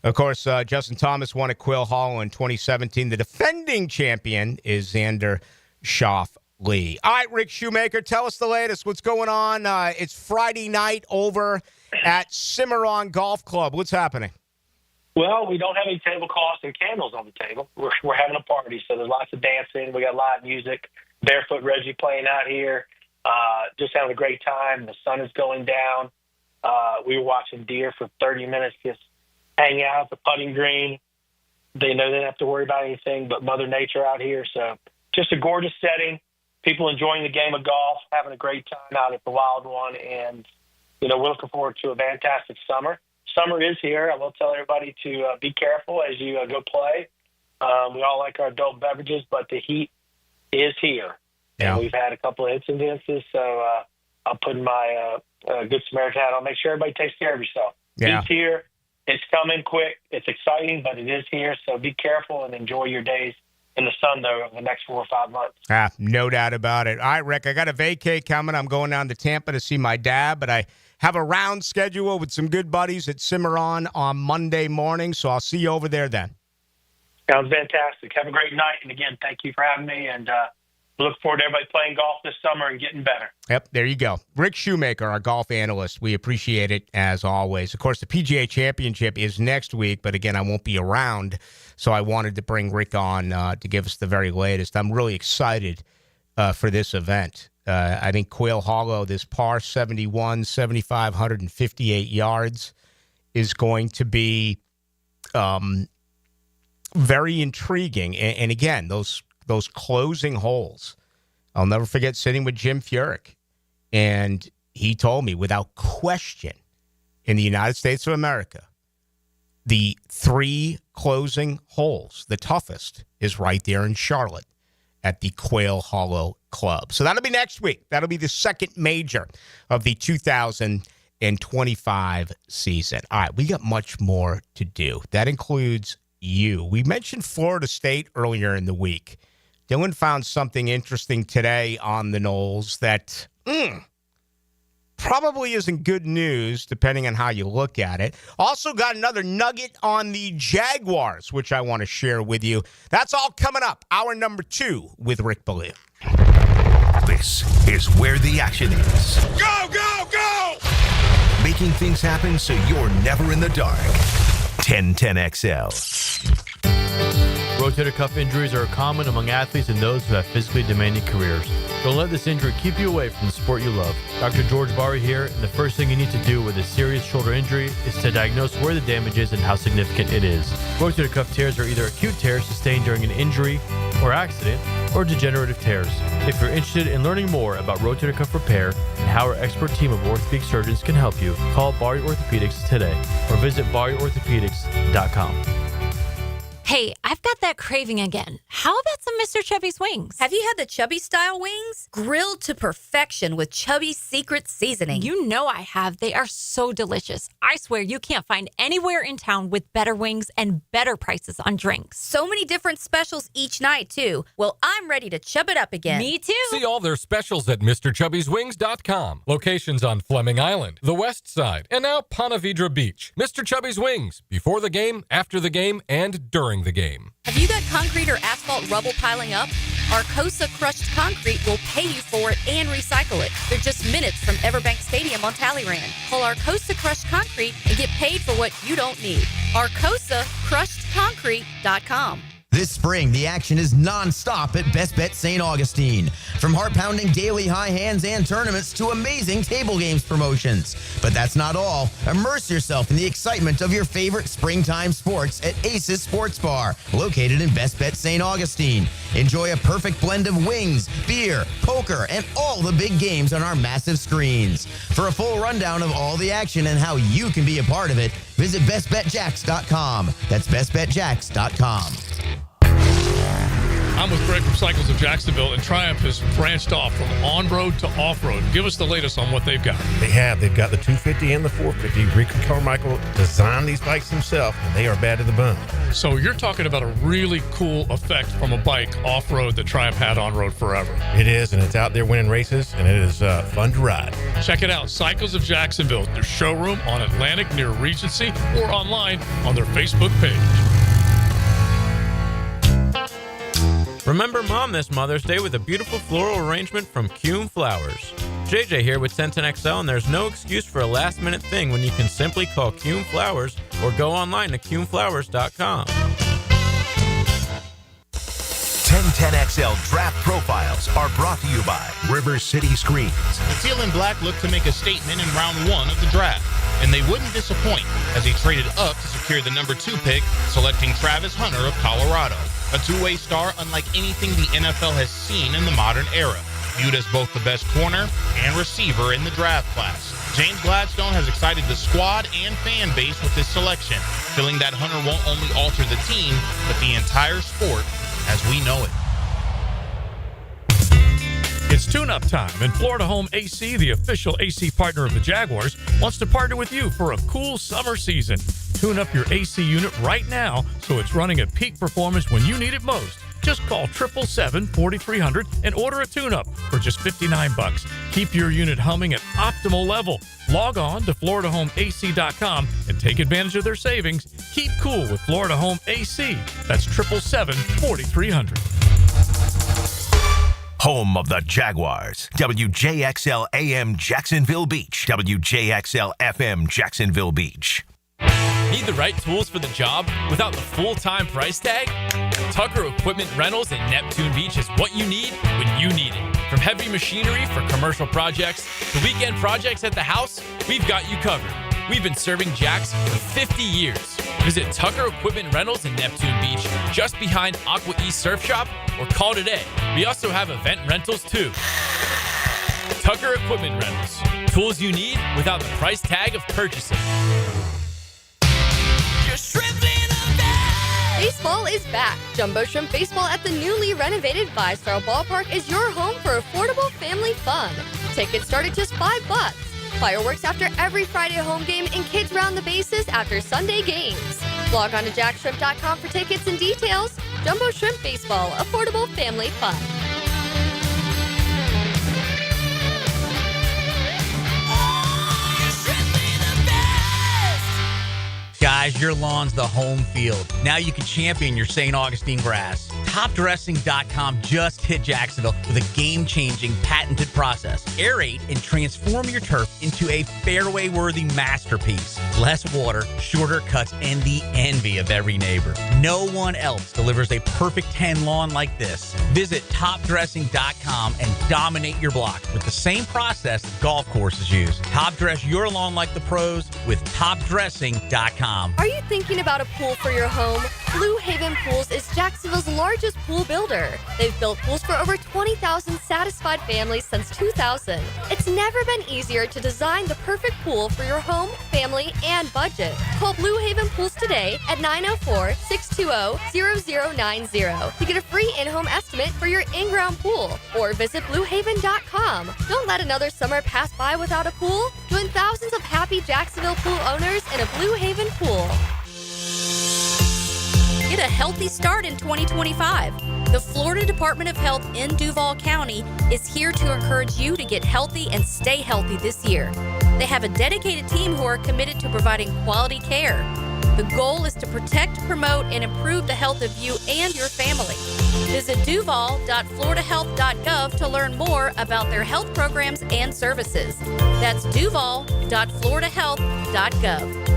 Speaker 1: Of course, Justin Thomas won at Quail Hollow in 2017. The defending champion is Xander Schauffele. All right, Rick Shoemaker, tell us the latest. What's going on? It's Friday night over at Cimarron Golf Club. What's happening?
Speaker 27: Well, we don't have any tablecloths and candles on the table. We're having a party, so there's lots of dancing. We got live music. Barefoot Reggie playing out here. Just having a great time. The sun is going down. We were watching deer for 30 minutes, just hang out at the putting green. They know they don't have to worry about anything but Mother Nature out here. So just a gorgeous setting. People enjoying the game of golf, having a great time out at the Wild One. And, we're looking forward to a fantastic summer. Summer is here. I will tell everybody to be careful as you go play. We all like our adult beverages, but the heat is here.
Speaker 1: Yeah.
Speaker 27: And we've had a couple of incidences, so I'm putting my Good Samaritan hat on. Make sure everybody takes care of yourself.
Speaker 1: Yeah.
Speaker 27: It's here. It's coming quick. It's exciting, but it is here. So be careful and enjoy your days in the sun, though, over the next 4 or 5 months.
Speaker 1: No doubt about it. All right, Rick, I got a vacay coming. I'm going down to Tampa to see my dad, but I have a round schedule with some good buddies at Cimarron on Monday morning, so I'll see you over there then.
Speaker 27: Sounds fantastic. Have a great night. And, again, thank you for having me, and look forward to everybody playing golf this summer and getting better.
Speaker 1: Yep, there you go. Rick Shoemaker, our golf analyst. We appreciate it as always. Of course, the PGA Championship is next week, but again, I won't be around, so I wanted to bring Rick on to give us the very latest. I'm really excited for this event. I think Quail Hollow, this par 71, 7,558 yards, is going to be very intriguing. And again, those closing holes. I'll never forget sitting with Jim Furyk, and he told me without question, in the United States of America, the 3 closing holes, the toughest, is right there in Charlotte at the Quail Hollow Club. So that'll be next week. That'll be the second major of the 2025 season. All right, we got much more to do. That includes you. We mentioned Florida State earlier in the week. Dylan found something interesting today on the Knolls that probably isn't good news, depending on how you look at it. Also got another nugget on the Jaguars, which I want to share with you. That's all coming up. Hour number 2 with Rick Ballou.
Speaker 4: This is where the action is.
Speaker 17: Go, go, go!
Speaker 4: Making things happen so you're never in the dark. 1010XL.
Speaker 6: Rotator cuff injuries are common among athletes and those who have physically demanding careers. Don't let this injury keep you away from the sport you love. Dr. George Barry here, and the first thing you need to do with a serious shoulder injury is to diagnose where the damage is and how significant it is. Rotator cuff tears are either acute tears sustained during an injury or accident, or degenerative tears. If you're interested in learning more about rotator cuff repair and how our expert team of orthopedic surgeons can help you, call Bari Orthopedics today or visit bariorthopedics.com.
Speaker 3: Hey, I've got that craving again. How about some Mr. Chubby's wings?
Speaker 19: Have you had the Chubby style wings? Grilled to perfection with Chubby's secret seasoning.
Speaker 3: You know I have. They are so delicious. I swear you can't find anywhere in town with better wings and better prices on drinks.
Speaker 19: So many different specials each night, too. Well, I'm ready to chub it up again.
Speaker 3: Me too.
Speaker 7: See all their specials at MrChubby'sWings.com. Locations on Fleming Island, the West Side, and now Ponte Vedra Beach. Mr. Chubby's Wings. Before the game, after the game, and during the game.
Speaker 19: Have you got concrete or asphalt rubble piling up? Arcosa Crushed Concrete will pay you for it and recycle it. They're just minutes from Everbank Stadium on Talleyrand. Call Arcosa Crushed Concrete and get paid for what you don't need. ArcosaCrushedConcrete.com.
Speaker 8: This spring, the action is non-stop at Best Bet St. Augustine. From heart-pounding daily high hands and tournaments to amazing table games promotions. But that's not all. Immerse yourself in the excitement of your favorite springtime sports at Aces Sports Bar, located in Best Bet St. Augustine. Enjoy a perfect blend of wings, beer, poker, and all the big games on our massive screens. For a full rundown of all the action and how you can be a part of it, visit bestbetjacks.com. That's bestbetjacks.com.
Speaker 10: I'm with Greg from Cycles of Jacksonville, and Triumph has branched off from on-road to off-road. Give us the latest on what they've got.
Speaker 9: They have. They've got the 250 and the 450. Rick Carmichael designed these bikes himself, and they are bad to the bone.
Speaker 10: So you're talking about a really cool effect from a bike off-road that Triumph had on-road forever.
Speaker 9: It is, and it's out there winning races, and it is fun to ride.
Speaker 10: Check it out, Cycles of Jacksonville, their showroom on Atlantic near Regency, or online on their Facebook page.
Speaker 6: Remember Mom this Mother's Day with a beautiful floral arrangement from Cume Flowers. JJ here with 1010XL, and there's no excuse for a last-minute thing when you can simply call Cume Flowers or go online to cumeflowers.com.
Speaker 4: 1010XL Draft Profiles are brought to you by River City Screens.
Speaker 11: The Teal and Black looked to make a statement in round 1 of the draft, and they wouldn't disappoint as they traded up to secure the number 2 pick, selecting Travis Hunter of Colorado. A two-way star unlike anything the NFL has seen in the modern era, viewed as both the best corner and receiver in the draft class. James Gladstone has excited the squad and fan base with this selection, feeling that Hunter won't only alter the team, but the entire sport as we know it.
Speaker 10: It's tune-up time, and Florida Home AC, the official AC partner of the Jaguars, wants to partner with you for a cool summer season. Tune up your AC unit right now so it's running at peak performance when you need it most. Just call 777-4300 and order a tune-up for just $59. Keep your unit humming at optimal level. Log on to FloridaHomeAC.com and take advantage of their savings. Keep cool with Florida Home AC. That's 777-4300.
Speaker 4: Home of the Jaguars. WJXL AM Jacksonville Beach. WJXL FM Jacksonville Beach.
Speaker 15: Need the right tools for the job without the full-time price tag? Tucker Equipment Rentals in Neptune Beach is what you need when you need it. From heavy machinery for commercial projects to weekend projects at the house, we've got you covered. We've been serving Jacks for 50 years. Visit Tucker Equipment Rentals in Neptune Beach, just behind Aqua East Surf Shop, or call today. We also have event rentals too. Tucker Equipment Rentals. Tools you need without the price tag of purchasing.
Speaker 12: Baseball is back. Jumbo Shrimp Baseball at the newly renovated five-star ballpark is your home for affordable family fun. Tickets start at just $5. Fireworks after every Friday home game and kids round the bases after Sunday games. Log on to jackshrimp.com for tickets and details. Jumbo Shrimp Baseball, affordable family fun.
Speaker 13: Guys, your lawn's the home field. Now you can champion your St. Augustine grass. TopDressing.com just hit Jacksonville with a game-changing patented process. Aerate and transform your turf into a fairway-worthy masterpiece. Less water, shorter cuts, and the envy of every neighbor. No one else delivers a perfect 10 lawn like this. Visit TopDressing.com and dominate your block with the same process that golf courses use. Top dress your lawn like the pros with TopDressing.com.
Speaker 12: Are you thinking about a pool for your home? Blue Haven Pools is Jacksonville's largest largest pool builder. They've built pools for over 20,000 satisfied families since 2000. It's never been easier to design the perfect pool for your home, family, and budget. Call Blue Haven Pools today at 904-620-0090 to get a free in-home estimate for your in-ground pool, or visit bluehaven.com. Don't let another summer pass by without a pool. Join thousands of happy Jacksonville pool owners in a Blue Haven pool.
Speaker 19: Get a healthy start in 2025. The Florida Department of Health in Duval County is here to encourage you to get healthy and stay healthy this year. They have a dedicated team who are committed to providing quality care. The goal is to protect, promote, and improve the health of you and your family. Visit duval.floridahealth.gov to learn more about their health programs and services. That's duval.floridahealth.gov.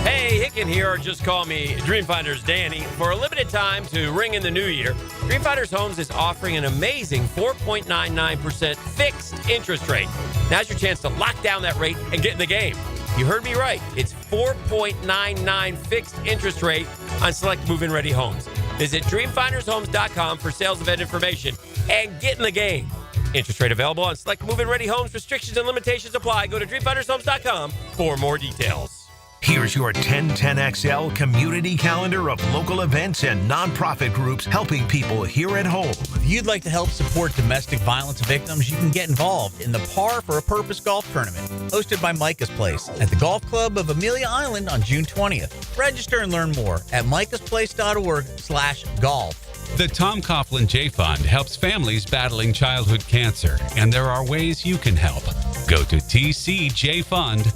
Speaker 26: Hey, Hicken here, or just call me Dreamfinders Danny. For a limited time to ring in the new year, Dreamfinders Homes is offering an amazing 4.99% fixed interest rate. Now's your chance to lock down that rate and get in the game. You heard me right. It's 4.99 fixed interest rate on select move-in ready homes. Visit dreamfindershomes.com for sales event information and get in the game. Interest rate available on select move-in ready homes. Restrictions and limitations apply. Go to dreamfindershomes.com for more details.
Speaker 4: Here's your 1010XL community calendar of local events and nonprofit groups helping people here at home.
Speaker 13: If you'd like to help support domestic violence victims, you can get involved in the Par for a Purpose golf tournament, hosted by Micah's Place at the Golf Club of Amelia Island on June 20th. Register and learn more at micahsplace.org/golf.
Speaker 2: The Tom Coughlin J Fund helps families battling childhood cancer, and there are ways you can help. Go to tcjfund.org.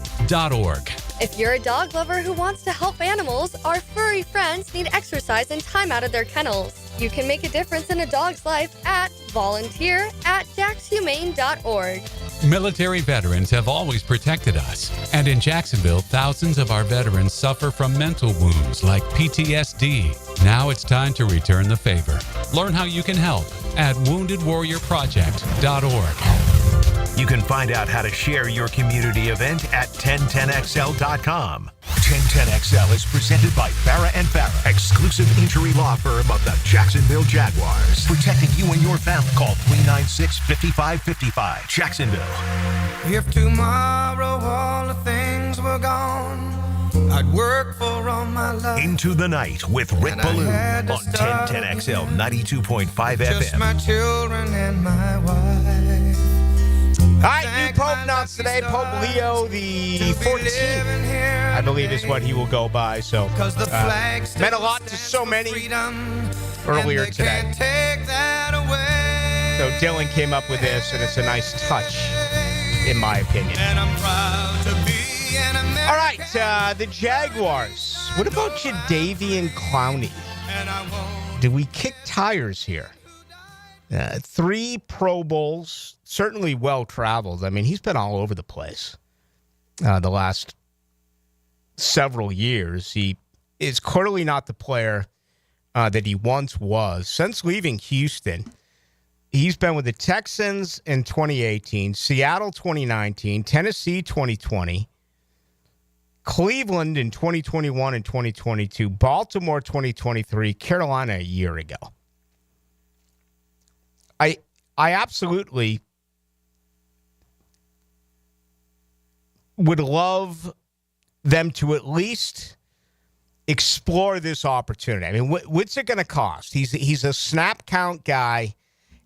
Speaker 12: If you're a dog lover who wants to help animals, our furry friends need exercise and time out of their kennels. You can make a difference in a dog's life at volunteer@jackshumane.org.
Speaker 2: Military veterans have always protected us, and in Jacksonville, thousands of our veterans suffer from mental wounds like PTSD. Now it's time to return the favor. Learn how you can help at woundedwarriorproject.org.
Speaker 4: You can find out how to share your community event at 1010XL.com. 1010XL is presented by Farah & Farah, exclusive injury law firm of the Jacksonville Jaguars. Protecting you and your family. Call 396-5555. Jacksonville.
Speaker 14: If tomorrow all the things were gone, I'd work for all my life.
Speaker 4: Into the Night with Rick Ballou on 1010XL 92.5 FM.
Speaker 14: Just my children and my wife.
Speaker 1: All right, new Pope announced today. Pope Leo the 14th, I believe, is what he will go by. So, meant a lot to so many earlier today. So Dylan came up with this, and it's a nice touch, in my opinion. All right, the Jaguars. What about Javian Clowney? Do we kick tires here? 3 Pro Bowls, certainly well-traveled. I mean, he's been all over the place the last several years. He is clearly not the player that he once was. Since leaving Houston, he's been with the Texans in 2018, Seattle 2019, Tennessee 2020, Cleveland in 2021 and 2022, Baltimore 2023, Carolina a year ago. I absolutely would love them to at least explore this opportunity. I mean, what's it going to cost? He's a snap count guy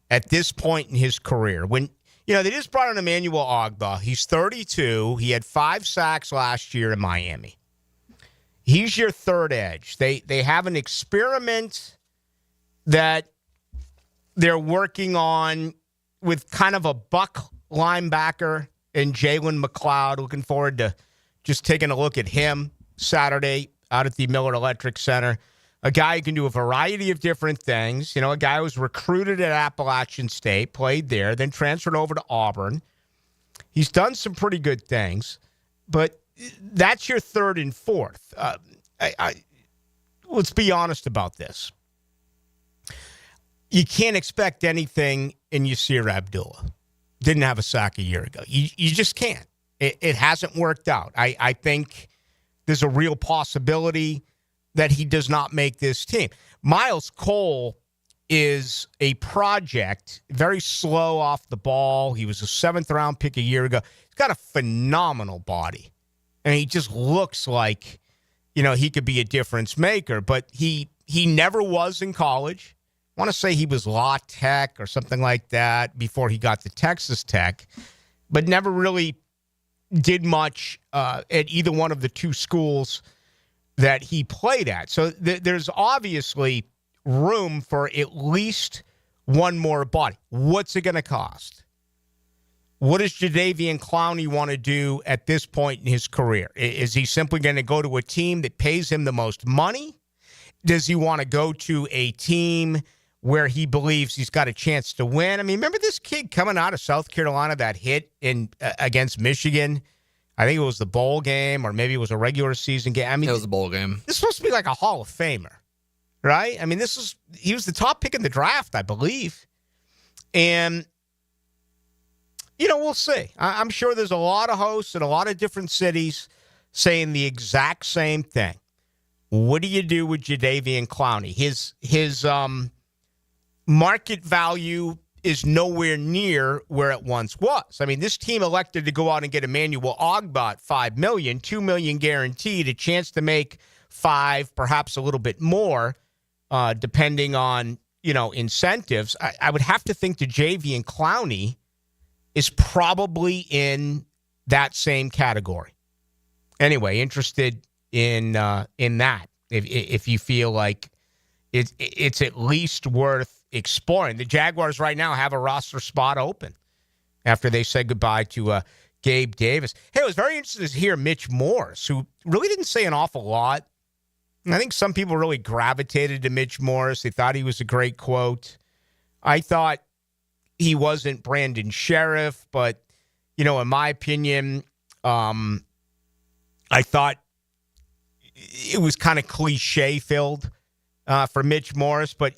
Speaker 1: at this point in his career. When they just brought in Emmanuel Ogbah. He's 32. He had 5 sacks last year in Miami. He's your third edge. They have an experiment that they're working on with kind of a buck linebacker in Jalen McLeod. Looking forward to just taking a look at him Saturday out at the Miller Electric Center. A guy who can do a variety of different things. A guy who was recruited at Appalachian State, played there, then transferred over to Auburn. He's done some pretty good things, but that's your third and fourth. Let's be honest about this. You can't expect anything in Yasir Abdullah. Didn't have a sack a year ago. You just can't. It hasn't worked out. I think there's a real possibility that he does not make this team. Miles Cole is a project, very slow off the ball. He was a 7th-round pick a year ago. He's got a phenomenal body. And he just looks like, he could be a difference maker. But he never was in college. I want to say he was La Tech or something like that before he got to Texas Tech, but never really did much at either one of the two schools that he played at. So there's obviously room for at least one more body. What's it going to cost? What does Javian Clowney want to do at this point in his career? Is he simply going to go to a team that pays him the most money? Does he want to go to a team where he believes he's got a chance to win? I mean, remember this kid coming out of South Carolina that hit against Michigan? I think it was the bowl game, or maybe it was a regular season game. I mean,
Speaker 5: it was a bowl game.
Speaker 1: This is supposed to be like a Hall of Famer, right? I mean, he was the top pick in the draft, I believe. And, we'll see. I'm sure there's a lot of hosts in a lot of different cities saying the exact same thing. What do you do with Javian Clowney? His market value is nowhere near where it once was. I mean, this team elected to go out and get Emmanuel Ogbot, $5 million, $2 million guaranteed, a chance to make $5 million, perhaps a little bit more, depending on, incentives. I would have to think that Javian Clowney is probably in that same category. Anyway, interested in that. If you feel like it's at least worth exploring. The Jaguars right now have a roster spot open after they said goodbye to Gabe Davis. Hey, I was very interested to hear Mitch Morse, who really didn't say an awful lot. And I think some people really gravitated to Mitch Morse. They thought he was a great quote. I thought he wasn't Brandon Sheriff, but, in my opinion, I thought it was kind of cliche-filled for Mitch Morse, but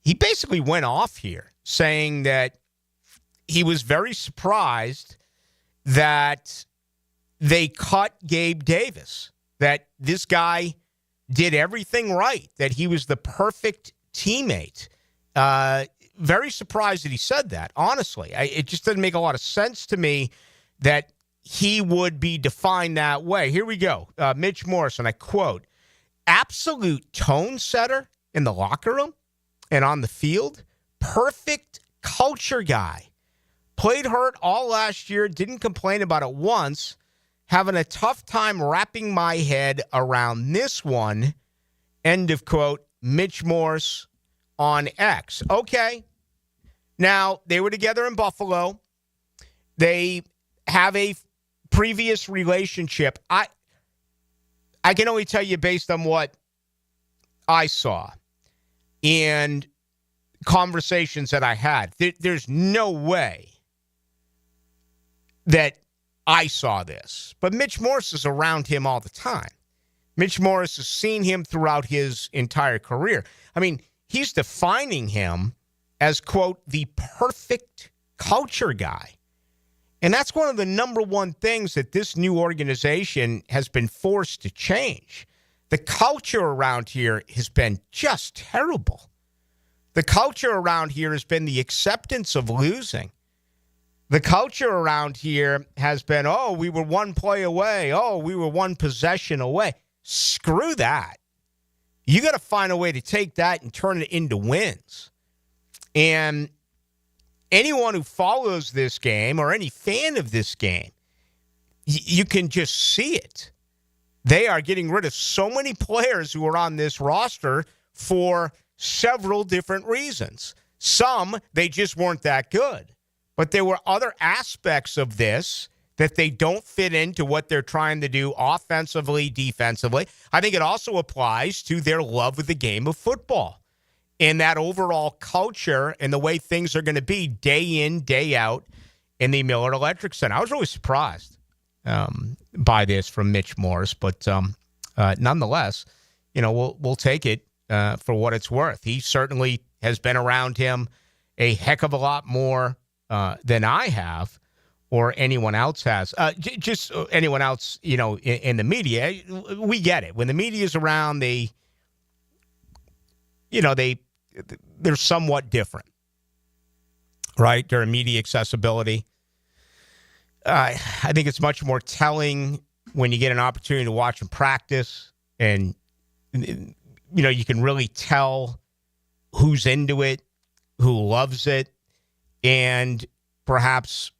Speaker 1: he basically went off here saying that he was very surprised that they cut Gabe Davis, that this guy did everything right, that he was the perfect teammate. Very surprised that he said that, honestly. It just doesn't make a lot of sense to me that he would be defined that way. Here we go. Mitch Morse, and I quote, absolute tone setter in the locker room and on the field, perfect culture guy. Played hurt all last year, didn't complain about it once, having a tough time wrapping my head around this one. End of quote. Mitch Morse on X. Okay. Now, they were together in Buffalo. They have a previous relationship. I can only tell you based on what I saw and conversations that I had. There's no way that I saw this. But Mitch Morse is around him all the time. Mitch Morse has seen him throughout his entire career. I mean, he's defining him as, quote, the perfect culture guy. And that's one of the number one things that this new organization has been forced to change. The culture around here has been just terrible. The culture around here has been the acceptance of losing. The culture around here has been, oh, we were one play away. Oh, we were one possession away. Screw that. You got to find a way to take that and turn it into wins. And anyone who follows this game or any fan of this game, you can just see it. They are getting rid of so many players who are on this roster for several different reasons. Some, they just weren't that good. But there were other aspects of this that they don't fit into what they're trying to do offensively, defensively. I think it also applies to their love of the game of football and that overall culture and the way things are going to be day in, day out in the Miller Electric Center. I was really surprised by this from Mitch Morse, but nonetheless, we'll take it for what it's worth. He certainly has been around him a heck of a lot more than I have or anyone else has. Just anyone else, in the media. We get it. When the media is around, they they're somewhat different, right? Their media accessibility. I think it's much more telling when you get an opportunity to watch them practice, and you can really tell who's into it, who loves it, and perhaps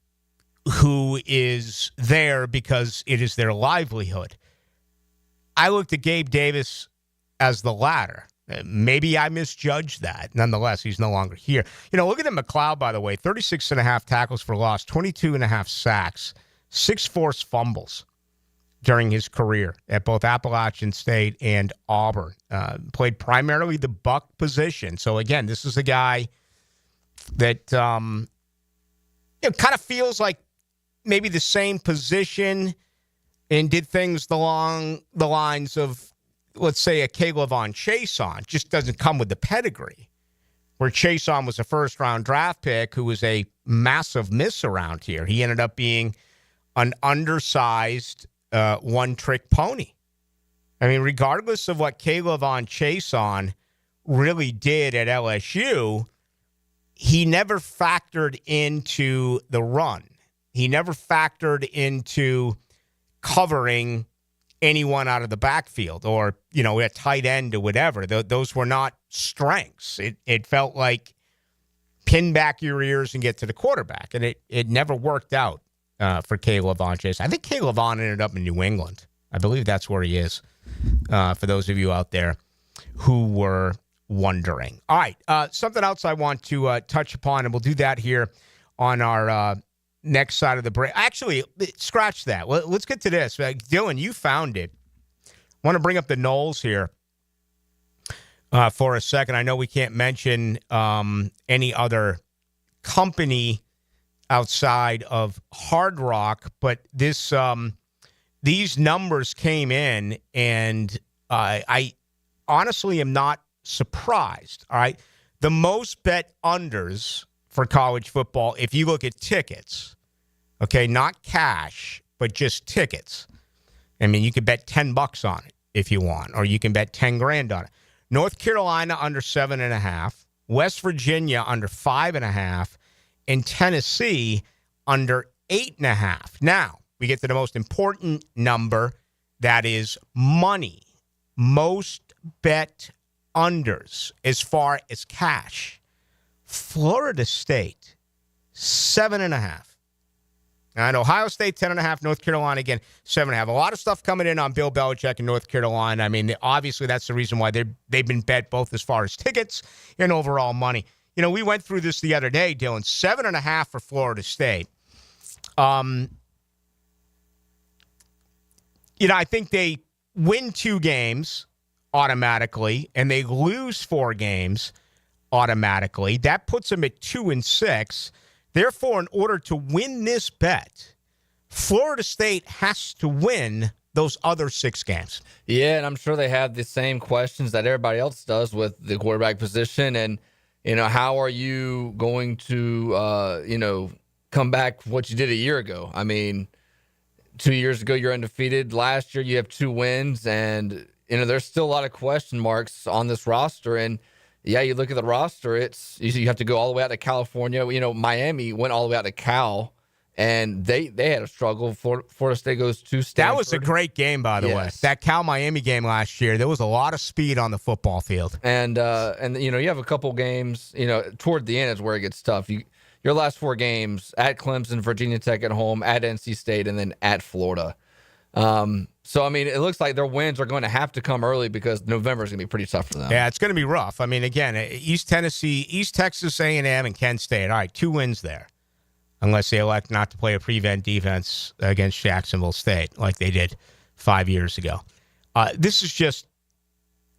Speaker 1: who is there because it is their livelihood. I looked at Gabe Davis as the latter. Maybe I misjudged that. Nonetheless, he's no longer here. Look at McLeod, by the way, 36.5 tackles for loss, 22.5 sacks, 6 forced fumbles during his career at both Appalachian State and Auburn. Played primarily the buck position. So, again, this is a guy that kind of feels like maybe the same position and did things along the lines of, let's say, a Kayvon Chason. Just doesn't come with the pedigree. Where Chason was a first-round draft pick who was a massive miss around here. He ended up being an undersized one-trick pony. I mean, regardless of what Kayvon Chason really did at LSU, he never factored into the run. He never factored into covering anyone out of the backfield or, a tight end or whatever. Those were not strengths. It felt like pin back your ears and get to the quarterback. And it never worked out for Kayvon Chason. I think Kayvon ended up in New England. I believe that's where he is, for those of you out there who were wondering. All right, something else I want to touch upon, and we'll do that here on our next side of the break. Actually, scratch that. Let's get to this. Dylan, you found it. I want to bring up the Knowles here for a second. I know we can't mention any other company outside of Hard Rock, but these numbers came in, and I honestly am not surprised. All right, the most bet unders for college football, if you look at tickets, okay, not cash, but just tickets. I mean, you could bet $10 on it if you want, or you can bet $10,000 on it. North Carolina under 7.5, West Virginia under 5.5, and Tennessee under 8.5. Now, we get to the most important number, that is money. Most bet unders as far as cash. Florida State, 7.5. And Ohio State, 10.5. North Carolina, again, 7.5. A lot of stuff coming in on Bill Belichick in North Carolina. I mean, obviously, that's the reason why they've been bet both as far as tickets and overall money. We went through this the other day, Dylan. 7.5 for Florida State. I think they win 2 games automatically, and they lose 4 games automatically. That puts them at 2-6. Therefore, in order to win this bet, Florida State has to win those other 6 games.
Speaker 5: Yeah, and I'm sure they have the same questions that everybody else does with the quarterback position. And, how are you going to, come back from what you did a year ago? I mean, 2 years ago, you're undefeated. Last year, you have 2 wins. And, there's still a lot of question marks on this roster. And, yeah, you look at the roster, you have to go all the way out to California. Miami went all the way out to Cal, and they had a struggle. Florida State goes to Stanford.
Speaker 1: That was a great game, by the way. That Cal-Miami game last year, there was a lot of speed on the football field.
Speaker 5: And you have a couple games, toward the end is where it gets tough. Your last 4 games, at Clemson, Virginia Tech at home, at NC State, and then at Florida. So, I mean, it looks like their wins are going to have to come early because November is going to be pretty tough for them.
Speaker 1: Yeah, it's going to be rough. I mean, again, East Texas A&M, and Kent State. All right, 2 wins there, unless they elect not to play a prevent defense against Jacksonville State like they did 5 years ago. This is just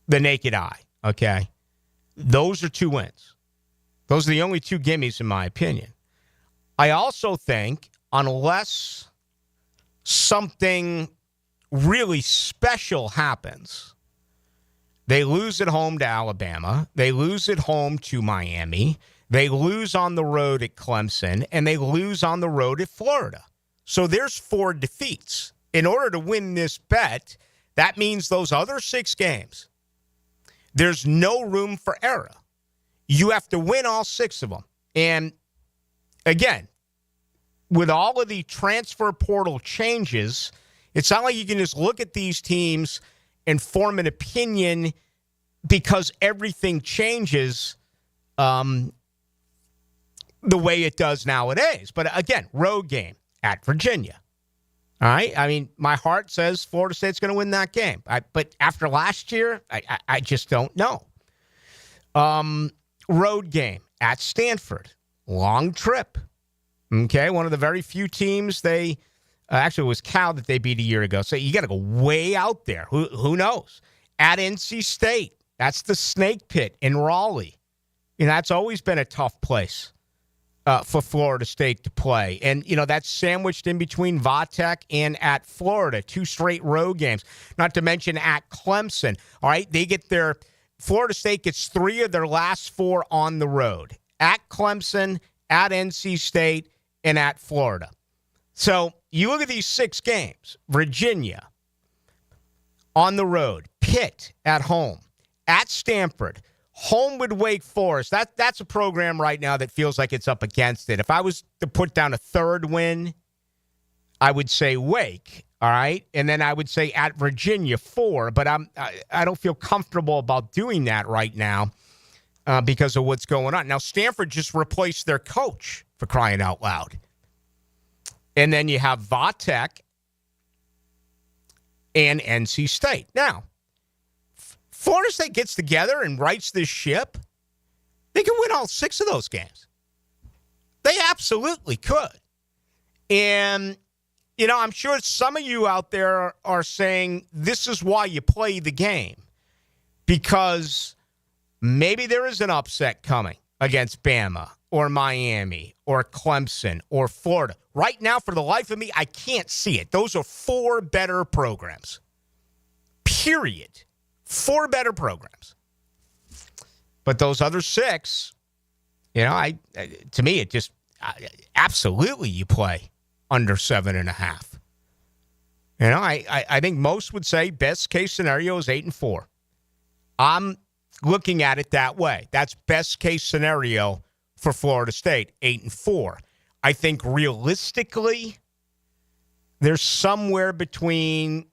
Speaker 1: the naked eye, okay? Those are 2 wins. Those are the only 2 gimmies, in my opinion. I also think, unless something really special happens, they lose at home to Alabama, they lose at home to Miami, they lose on the road at Clemson, and they lose on the road at Florida. So there's 4 defeats. In order to win this bet, that means those other 6 games, There's no room for error. You have to win all 6 of them. And again, with all of the transfer portal changes, it's not like you can just look at these teams and form an opinion because everything changes the way it does nowadays. But again, road game at Virginia. All right? I mean, my heart says Florida State's going to win that game. But after last year, I just don't know. Road game at Stanford. Long trip. Okay, one of the very few teams they actually it was Cal that they beat a year ago. So you got to go way out there. Who knows? At NC State, that's the snake pit in Raleigh. You know, that's always been a tough place for Florida State to play. And, you know, that's sandwiched in between Vatech and at Florida. 2 straight road games. Not to mention at Clemson. All right, Florida State gets 3 of their last 4 on the road. At Clemson, at NC State, and at Florida. So you look at these 6 games. Virginia on the road. Pitt at home. At Stanford. Home with Wake Forest. That's a program right now that feels like it's up against it. If I was to put down a third win, I would say Wake, all right? And then I would say at Virginia 4, but I don't feel comfortable about doing that right now because of what's going on. Now, Stanford just replaced their coach, for crying out loud. And then you have Vatech and NC State. Now, Florida State gets together and rights this ship, they can win all 6 of those games. They absolutely could. And, you know, I'm sure some of you out there are saying this is why you play the game. Because maybe there is an upset coming against Bama or Miami or Clemson or Florida. Right now, for the life of me, I can't see it. Those are 4 better programs. Period. 4 better programs. But those other 6, you know, to me, it just absolutely you play under 7.5. You know, I think most would say best case scenario is 8-4. I'm looking at it that way. That's best case scenario for Florida State, 8-4. I think realistically, there's somewhere between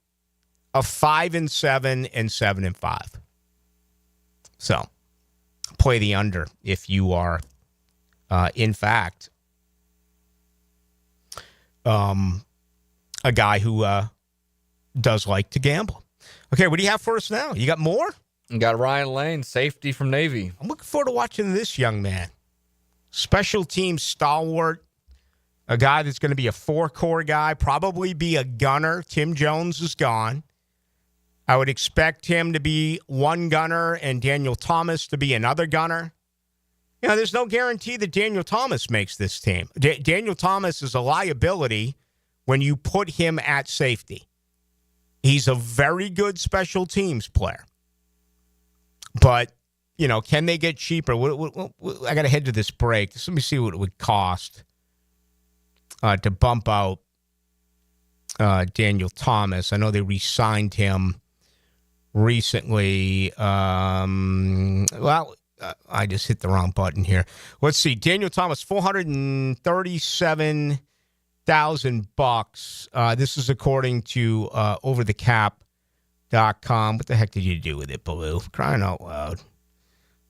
Speaker 1: a 5-7 and 7-5. So, play the under if you are, in fact, a guy who does like to gamble. Okay, what do you have for us now? You got more?
Speaker 5: You got Ryan Lane, safety from Navy.
Speaker 1: I'm looking forward to watching this young man. Special teams stalwart, a guy that's going to be a 4-core guy, probably be a gunner. Tim Jones is gone. I would expect him to be one gunner and Daniel Thomas to be another gunner. You know, there's no guarantee that Daniel Thomas makes this team. Daniel Thomas is a liability when you put him at safety. He's a very good special teams player. But, you know, can they get cheaper? I got to head to this break. Let me see what it would cost to bump out Daniel Thomas. I know they re-signed him recently. I just hit the wrong button here. Let's see. Daniel Thomas, $437,000. This is according to overthecap.com. What the heck did you do with it, Ballou? Crying out loud.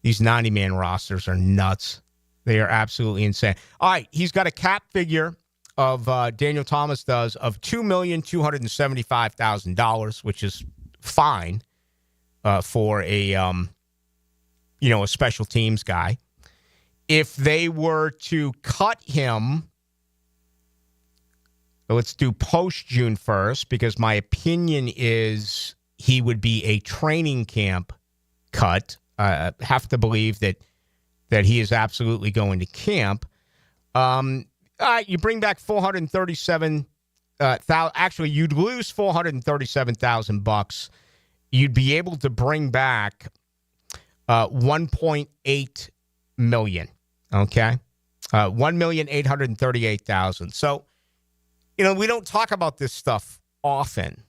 Speaker 1: These 90-man rosters are nuts. They are absolutely insane. All right, he's got a cap figure of Daniel Thomas does of $2,275,000, which is fine for a a special teams guy. If they were to cut him, let's do post June 1st, because my opinion is he would be a training camp cut. I have to believe that he is absolutely going to camp. All right, you bring back $437,000. Actually, you'd lose $437,000. You'd be able to bring back $1.8 million. Okay, $1,838,000. So, we don't talk about this stuff often,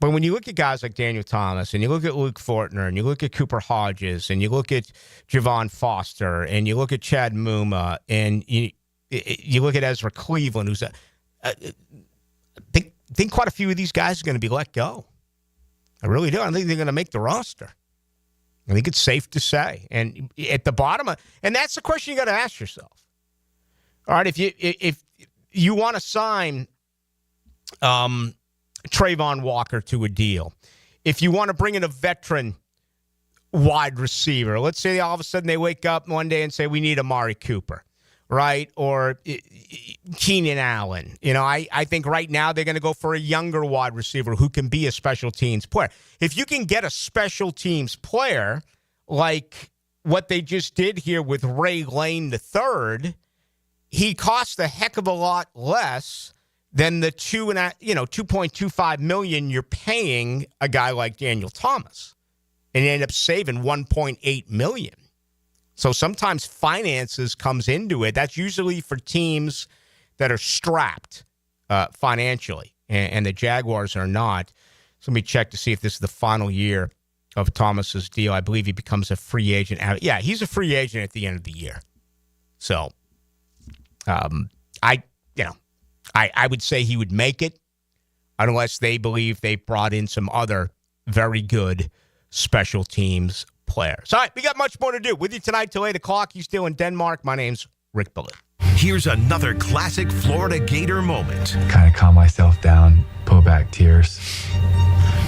Speaker 1: But when you look at guys like Daniel Thomas, and you look at Luke Fortner, and you look at Cooper Hodges, and you look at Javon Foster, and you look at Chad Muma, and you look at Ezra Cleveland, who's I think quite a few of these guys are going to be let go. I really do. I think they're going to make the roster. I think it's safe to say. And at the bottom, and that's the question you got to ask yourself. All right, if you want to sign Trayvon Walker to a deal, if you want to bring in a veteran wide receiver, let's say all of a sudden they wake up one day and say we need Amari Cooper, right? Or Keenan Allen. I think right now they're going to go for a younger wide receiver who can be a special teams player. If you can get a special teams player like what they just did here with Ray Lane III, he costs a heck of a lot less than the $2.25 million you're paying a guy like Daniel Thomas, and you end up saving $1.8 million. So sometimes finances comes into it. That's usually for teams that are strapped financially, and the Jaguars are not. So let me check to see if this is the final year of Thomas's deal. I believe he becomes a free agent. Yeah, he's a free agent at the end of the year. So I would say he would make it unless they believe they brought in some other very good special teams players. All right, we got much more to do. With you tonight till 8 o'clock. You still in Denmark. My name's Rick Ballou.
Speaker 4: Here's another classic Florida Gator moment.
Speaker 16: Kind of calm myself down, pull back tears.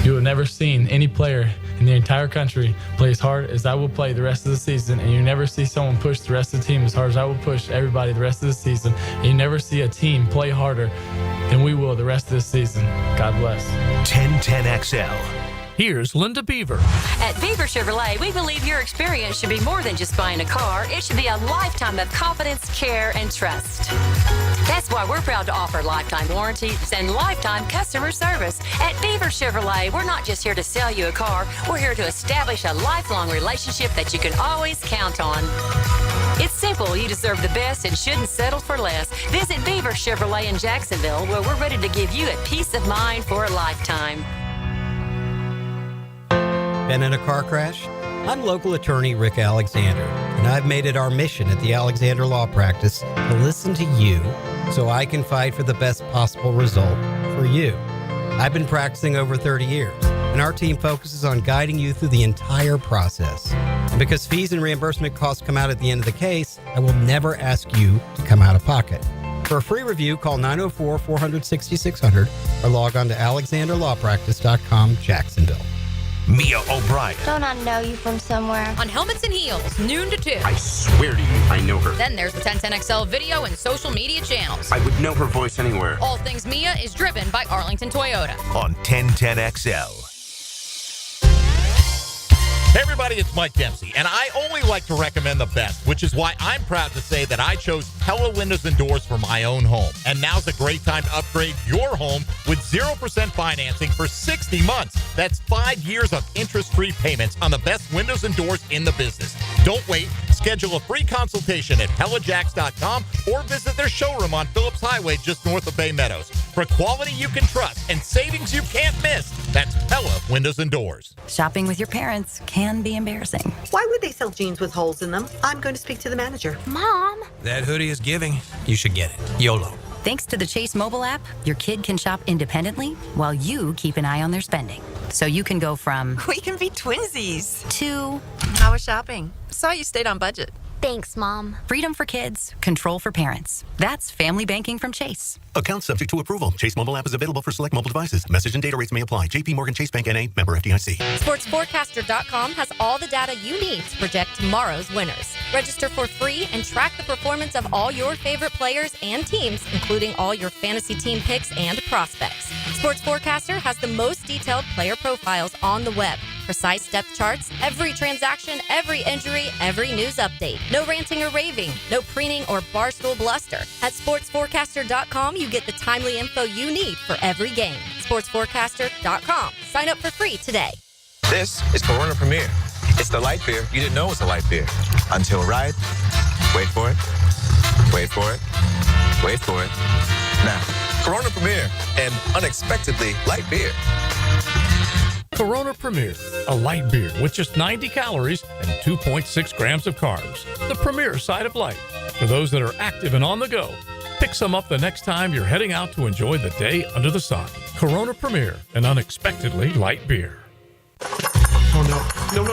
Speaker 18: You have never seen any player in the entire country play as hard as I will play the rest of the season, and you never see someone push the rest of the team as hard as I will push everybody the rest of the season, and you never see a team play harder than we will the rest of the season. God bless.
Speaker 4: 1010XL.
Speaker 10: Here's Linda Beaver.
Speaker 21: At Beaver Chevrolet, we believe your experience should be more than just buying a car. It should be a lifetime of confidence, care, and trust. That's why we're proud to offer lifetime warranties and lifetime customer service. At Beaver Chevrolet, we're not just here to sell you a car. We're here to establish a lifelong relationship that you can always count on. It's simple. You deserve the best and shouldn't settle for less. Visit Beaver Chevrolet in Jacksonville, where we're ready to give you a peace of mind for a lifetime.
Speaker 22: Been in a car crash? I'm local attorney Rick Alexander, and I've made it our mission at the Alexander Law Practice to listen to you so I can fight for the best possible result for you. I've been practicing over 30 years, and our team focuses on guiding you through the entire process. And because fees and reimbursement costs come out at the end of the case, I will never ask you to come out of pocket. For a free review, call 904-400-6600 or log on to alexanderlawpractice.com, Jacksonville.
Speaker 4: Mia O'Brien.
Speaker 23: Don't I know you from somewhere?
Speaker 19: On Helmets and Heels, noon to 2.
Speaker 24: I swear to you, I know her.
Speaker 19: Then there's the 1010XL video and social media channels.
Speaker 24: I would know her voice anywhere.
Speaker 19: All Things Mia is driven by Arlington Toyota.
Speaker 4: On 1010XL.
Speaker 25: Hey everybody, it's Mike Dempsey, and I only like to recommend the best, which is why I'm proud to say that I chose Pella Windows and Doors for my own home. And now's a great time to upgrade your home with 0% financing for 60 months. That's 5 years of interest-free payments on the best windows and doors in the business. Don't wait. Schedule a free consultation at PellaJacks.com or visit their showroom on Phillips Highway just north of Bay Meadows. For quality you can trust and savings you can't miss, that's Pella Windows and Doors.
Speaker 3: Shopping with your parents can be embarrassing.
Speaker 28: Why would they sell jeans with holes in them? I'm going to speak to the manager.
Speaker 3: Mom!
Speaker 29: That hoodie is giving. You should get it. YOLO.
Speaker 3: Thanks to the Chase mobile app, your kid can shop independently while you keep an eye on their spending. So you can go from
Speaker 30: we can be twinsies
Speaker 3: to
Speaker 30: how was shopping? Saw you stayed on budget.
Speaker 3: Thanks, Mom. Freedom for kids, control for parents. That's family banking from Chase.
Speaker 31: Account subject to approval. Chase mobile app is available for select mobile devices. Message and data rates may apply. JP Morgan Chase Bank N.A. member FDIC.
Speaker 12: SportsForecaster.com has all the data you need to project tomorrow's winners. Register for free and track the performance of all your favorite players and teams, including all your fantasy team picks and prospects. Sports Forecaster has the most detailed player profiles on the web. Precise depth charts, every transaction, every injury, every news update. No ranting or raving, no preening or barstool bluster. At SportsForecaster.com, you get the timely info you need for every game. SportsForecaster.com. Sign up for free today.
Speaker 32: This is Corona Premier. It's the light beer you didn't know was a light beer. Until right. Wait for it. Wait for it. Wait for it. Now, Corona Premier, an unexpectedly light beer.
Speaker 10: Corona Premier, a light beer with just 90 calories and 2.6 grams of carbs. The premier side of light. For those that are active and on the go, pick some up the next time you're heading out to enjoy the day under the sun. Corona Premier, an unexpectedly light beer.
Speaker 2: Oh, no. No.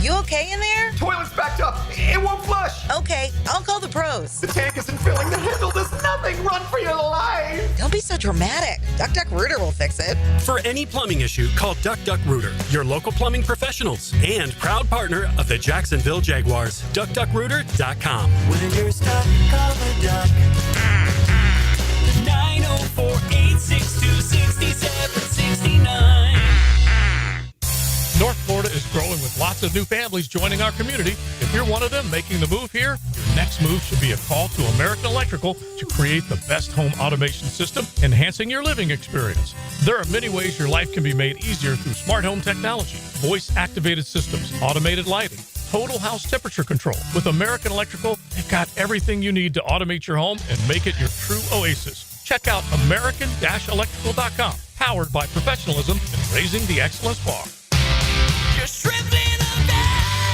Speaker 6: You okay in there?
Speaker 2: Toilet's backed up. It won't flush.
Speaker 6: Okay, I'll call the pros.
Speaker 2: The tank isn't filling. The handle does nothing. Run for your life.
Speaker 6: Don't be so dramatic. Duck Rooter will fix it.
Speaker 7: For any plumbing issue, call Duck Rooter, your local plumbing professionals and proud partner of the Jacksonville Jaguars. DuckDuckRooter.com.
Speaker 14: When you're stuck, call the Duck. 904-862-6769.
Speaker 10: North Florida is growing with lots of new families joining our community. If you're one of them making the move here, your next move should be a call to American Electrical to create the best home automation system, enhancing your living experience. There are many ways your life can be made easier through smart home technology, voice-activated systems, automated lighting, total house temperature control. With American Electrical, they've got everything you need to automate your home and make it your true oasis. Check out American-Electrical.com, powered by professionalism and raising the excellence bar.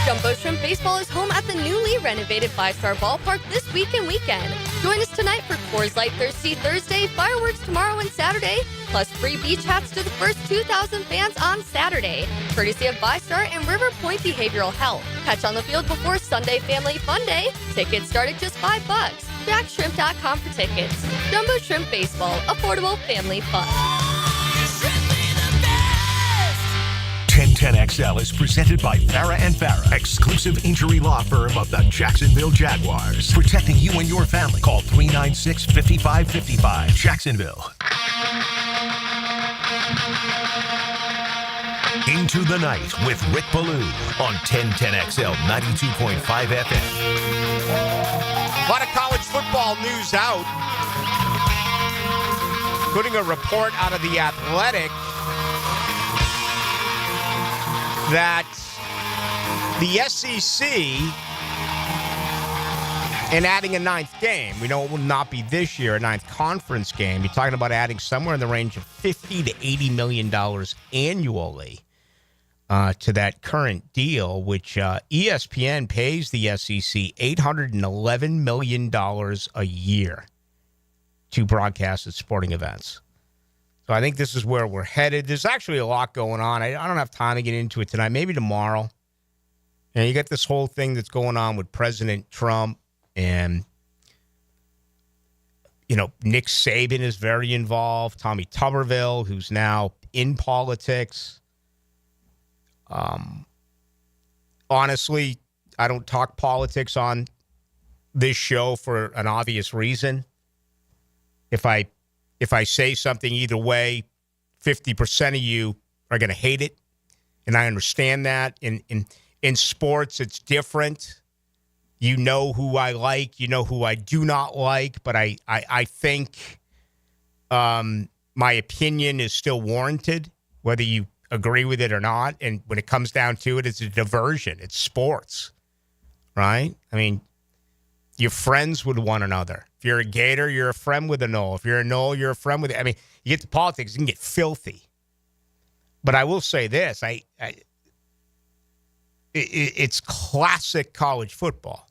Speaker 12: Jumbo Shrimp Baseball is home at the newly renovated 5-star ballpark this week and weekend. Join us tonight for Coors Light Thirsty Thursday, fireworks tomorrow and Saturday, plus free beach hats to the first 2,000 fans on Saturday, courtesy of VyStar and River Point Behavioral Health. Catch on the field before Sunday Family Fun Day. Tickets start at just $5. JackShrimp.com for tickets. Jumbo Shrimp Baseball, affordable family fun.
Speaker 4: 1010XL is presented by Farah and Farah, exclusive injury law firm of the Jacksonville Jaguars. Protecting you and your family. Call 396-5555. Jacksonville. Into the Night with Rick Ballou on 1010XL 92.5 FM.
Speaker 1: A lot of college football news out, including a report out of The Athletic that the SEC, in adding a ninth game, we know it will not be this year, a ninth conference game. You're talking about adding somewhere in the range of $50 to $80 million annually to that current deal, which ESPN pays the SEC $811 million a year to broadcast its sporting events. So I think this is where we're headed. There's actually a lot going on. I don't have time to get into it tonight. Maybe tomorrow. And you got this whole thing that's going on with President Trump and, Nick Saban is very involved. Tommy Tuberville, who's now in politics. Honestly, I don't talk politics on this show for an obvious reason. If I say something either way, 50% of you are going to hate it. And I understand that. In sports, it's different. You know who I like. You know who I do not like. But I think my opinion is still warranted, whether you agree with it or not. And when it comes down to it, it's a diversion. It's sports, right? I mean, you're friends with one another. If you're a Gator, you're a friend with a Knoll. If you're a Knoll, you're a friend with... I mean, you get to politics, you can get filthy. But I will say this. It's classic college football.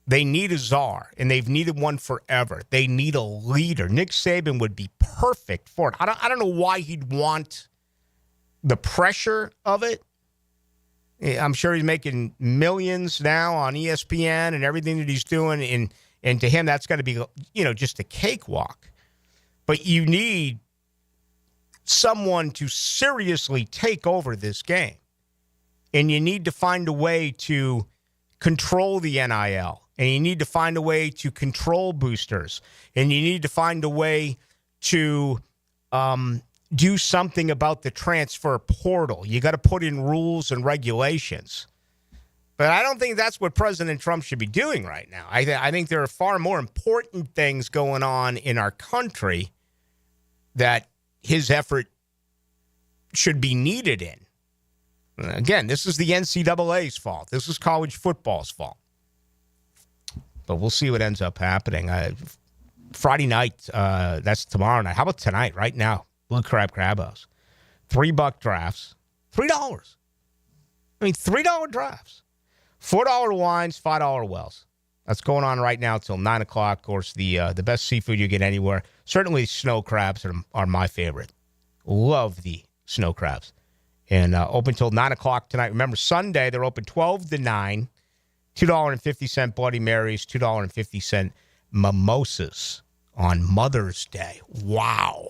Speaker 1: They need a czar, and they've needed one forever. They need a leader. Nick Saban would be perfect for it. I don't know why he'd want the pressure of it. I'm sure he's making millions now on ESPN and everything that he's doing, and to him, that's got to be, just a cakewalk. But you need someone to seriously take over this game. And you need to find a way to control the NIL. And you need to find a way to control boosters. And you need to find a way to do something about the transfer portal. You got to put in rules and regulations. But I don't think that's what President Trump should be doing right now. I think there are far more important things going on in our country that his effort should be needed in. Again, this is the NCAA's fault. This is college football's fault. But we'll see what ends up happening. Friday night, that's tomorrow night. How about tonight, right now? Blue Crab House. $3 drafts. $3. I mean, $3 drafts. $4 wines, $5 wells. That's going on right now till 9 o'clock. Of course, the best seafood you get anywhere. Certainly snow crabs are my favorite. Love the snow crabs. And open till 9 o'clock tonight. Remember, Sunday, they're open 12 to 9. $2.50 Bloody Marys, $2.50 mimosas on Mother's Day. Wow.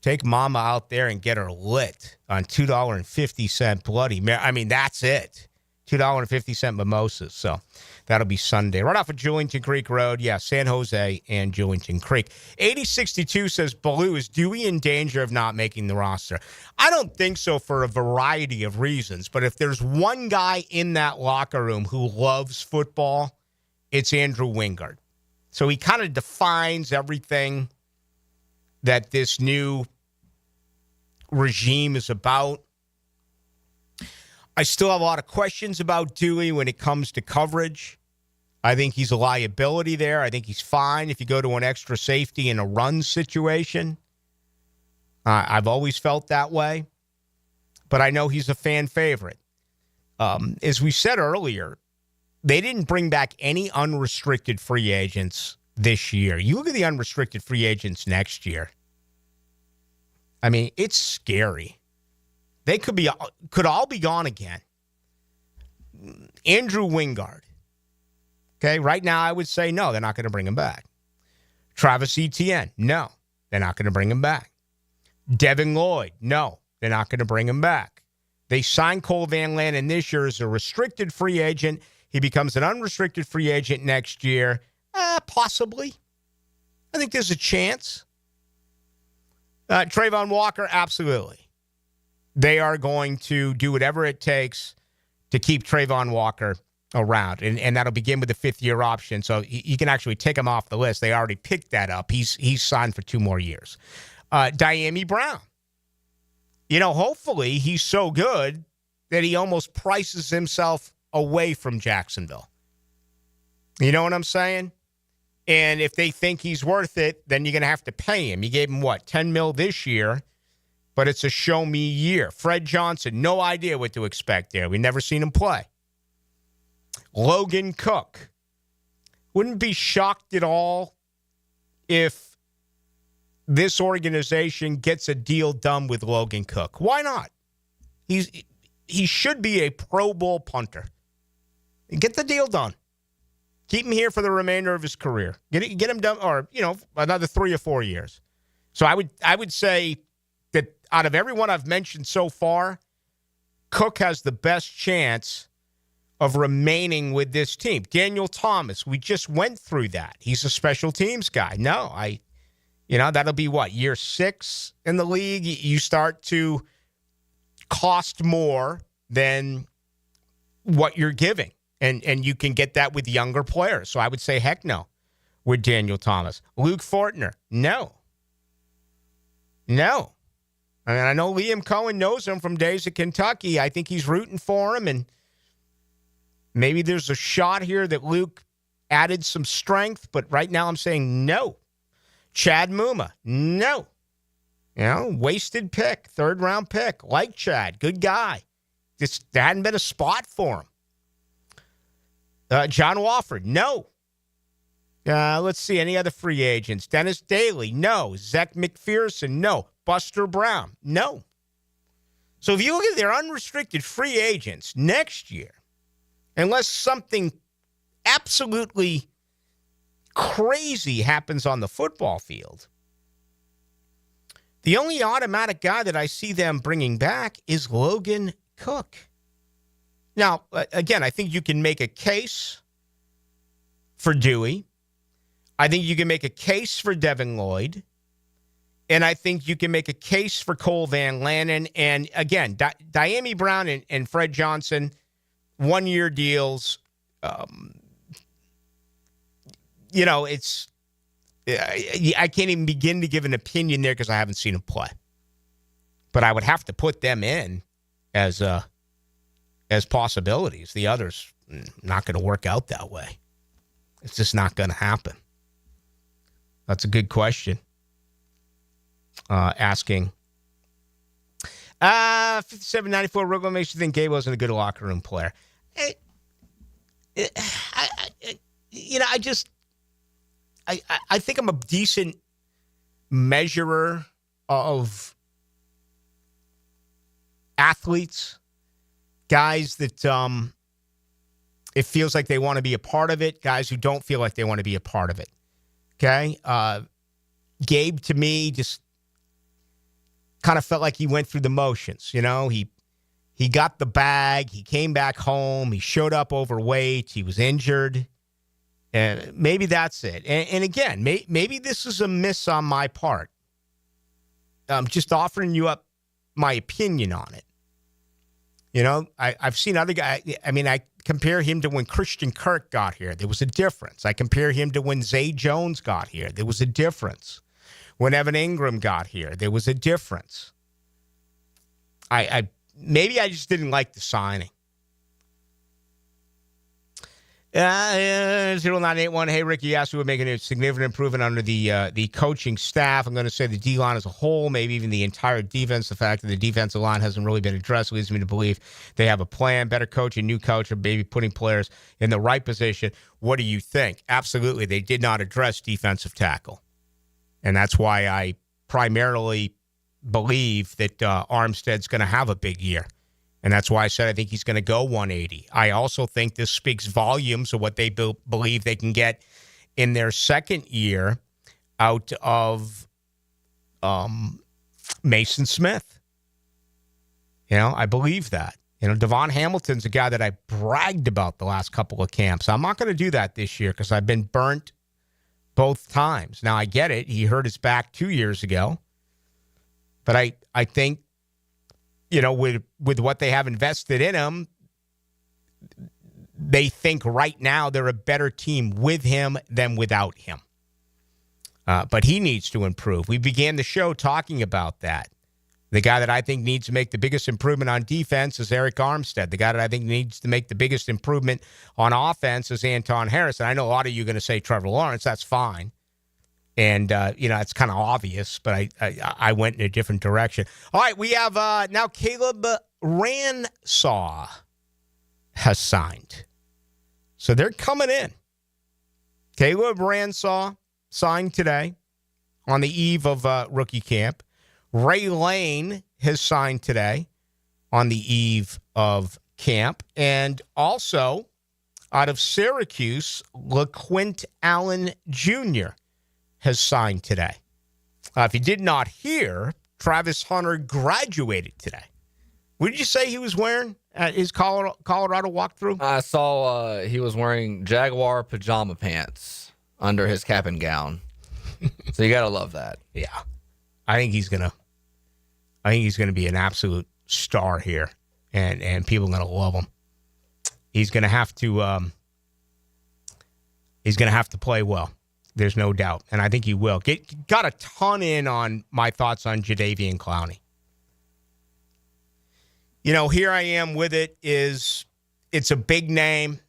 Speaker 1: Take mama out there and get her lit on $2.50 Bloody Mary. I mean, that's it. $2.50 mimosas. So that'll be Sunday. Right off of Julington Creek Road. Yeah, San Jose and Julington Creek. 8062 says, Ballou, is Dewey in danger of not making the roster? I don't think so for a variety of reasons. But if there's one guy in that locker room who loves football, it's Andrew Wingard. So he kind of defines everything that this new regime is about. I still have a lot of questions about Dewey when it comes to coverage. I think he's a liability there. I think he's fine if you go to an extra safety in a run situation. I've always felt that way. But I know he's a fan favorite. As we said earlier, they didn't bring back any unrestricted free agents this year. You look at the unrestricted free agents next year. I mean, it's scary. They could all be gone again. Andrew Wingard. Okay, right now I would say no, they're not going to bring him back. Travis Etienne, no, they're not going to bring him back. Devin Lloyd, no, they're not going to bring him back. They signed Cole Van Lannon this year as a restricted free agent. He becomes an unrestricted free agent next year. Possibly. I think there's a chance. Trayvon Walker, absolutely. They are going to do whatever it takes to keep Trayvon Walker around. And that'll begin with the fifth-year option. So you can actually take him off the list. They already picked that up. He's signed for 2 more years. Diami Brown. You know, hopefully he's so good that he almost prices himself away from Jacksonville. You know what I'm saying? And if they think he's worth it, then you're going to have to pay him. You gave him, what, $10 million this year? But it's a show-me year. Fred Johnson, no idea what to expect there. We've never seen him play. Logan Cook. Wouldn't be shocked at all if this organization gets a deal done with Logan Cook. Why not? He should be a Pro Bowl punter. Get the deal done. Keep him here for the remainder of his career. Get him done, or, another 3 or 4 years. So I would say that out of everyone I've mentioned so far, Cook has the best chance of remaining with this team. Daniel Thomas, we just went through that. He's a special teams guy. No, that'll be what, year 6 in the league? You start to cost more than what you're giving. And you can get that with younger players. So I would say heck no with Daniel Thomas. Luke Fortner, no. No. I mean, I know Liam Cohen knows him from days at Kentucky. I think he's rooting for him, and maybe there's a shot here that Luke added some strength, but right now I'm saying no. Chad Muma, no. Wasted pick, 3rd-round pick. Like Chad, good guy. Just there hadn't been a spot for him. John Wofford, no. Let's see, any other free agents? Dennis Daly, no. Zach McPherson, no. Buster Brown, no. So if you look at their unrestricted free agents next year, unless something absolutely crazy happens on the football field, the only automatic guy that I see them bringing back is Logan Cook. Now, again, I think you can make a case for Dewey. I think you can make a case for Devin Lloyd. And I think you can make a case for Cole Van Lannon. And, again, Diami Brown and Fred Johnson, 1-year deals. It's I can't even begin to give an opinion there because I haven't seen him play. But I would have to put them in as possibilities. The others, not going to work out that way. It's just not going to happen. That's a good question. Asking 5794 Rogo makes you think Gabe wasn't a good locker room player. I think I'm a decent measurer of athletes, guys that it feels like they want to be a part of it, guys who don't feel like they want to be a part of it. Okay? Gabe, to me, just kind of felt like he went through the motions. You know, he got the bag. He came back home. He showed up overweight. He was injured. And maybe that's it. And again, maybe this is a miss on my part. I'm just offering you up my opinion on it. You know, I've seen other guys. I mean, I compare him to when Christian Kirk got here. There was a difference. I compare him to when Zay Jones got here. There was a difference. When Evan Ingram got here, there was a difference. Maybe I just didn't like the signing. 0981. Hey, Ricky, yes, we were making a significant improvement under the coaching staff. I'm going to say the D-line as a whole, maybe even the entire defense. The fact that the defensive line hasn't really been addressed leads me to believe they have a plan, better coach, a new coach, or maybe putting players in the right position. What do you think? Absolutely, they did not address defensive tackle. And that's why I primarily believe that Armstead's going to have a big year. And that's why I said I think he's going to go 180. I also think this speaks volumes of what they believe they can get in their second year out of Mason Smith. You know, I believe that. You know, Devon Hamilton's a guy that I bragged about the last couple of camps. I'm not going to do that this year because I've been burnt both times. Now, I get it. He hurt his back 2 years ago. But I think, you know, with what they have invested in him, they think right now they're a better team with him than without him. But he needs to improve. We began the show talking about that. The guy that I think needs to make the biggest improvement on defense is Eric Armstead. The guy that I think needs to make the biggest improvement on offense is Anton Harris. And I know a lot of you are going to say Trevor Lawrence. That's fine. And, you know, it's kind of obvious, but I went in a different direction. All right, we have now Caleb Ransaw has signed. So they're coming in. Caleb Ransaw signed today on the eve of rookie camp. Ray Lane has signed today on the eve of camp. And also, out of Syracuse, LaQuint Allen Jr. has signed today. If you did not hear, Travis Hunter graduated today. What did you say he was wearing at his Colorado walkthrough?
Speaker 5: I saw he was wearing Jaguar pajama pants under his cap and gown. So you got to love that.
Speaker 1: Yeah. I think he's going to be an absolute star here, and people are going to love him. He's going to have to play well. There's no doubt, and I think he will. Got a ton in on my thoughts on Javian Clowney. You know, here I am with it. It's a big name.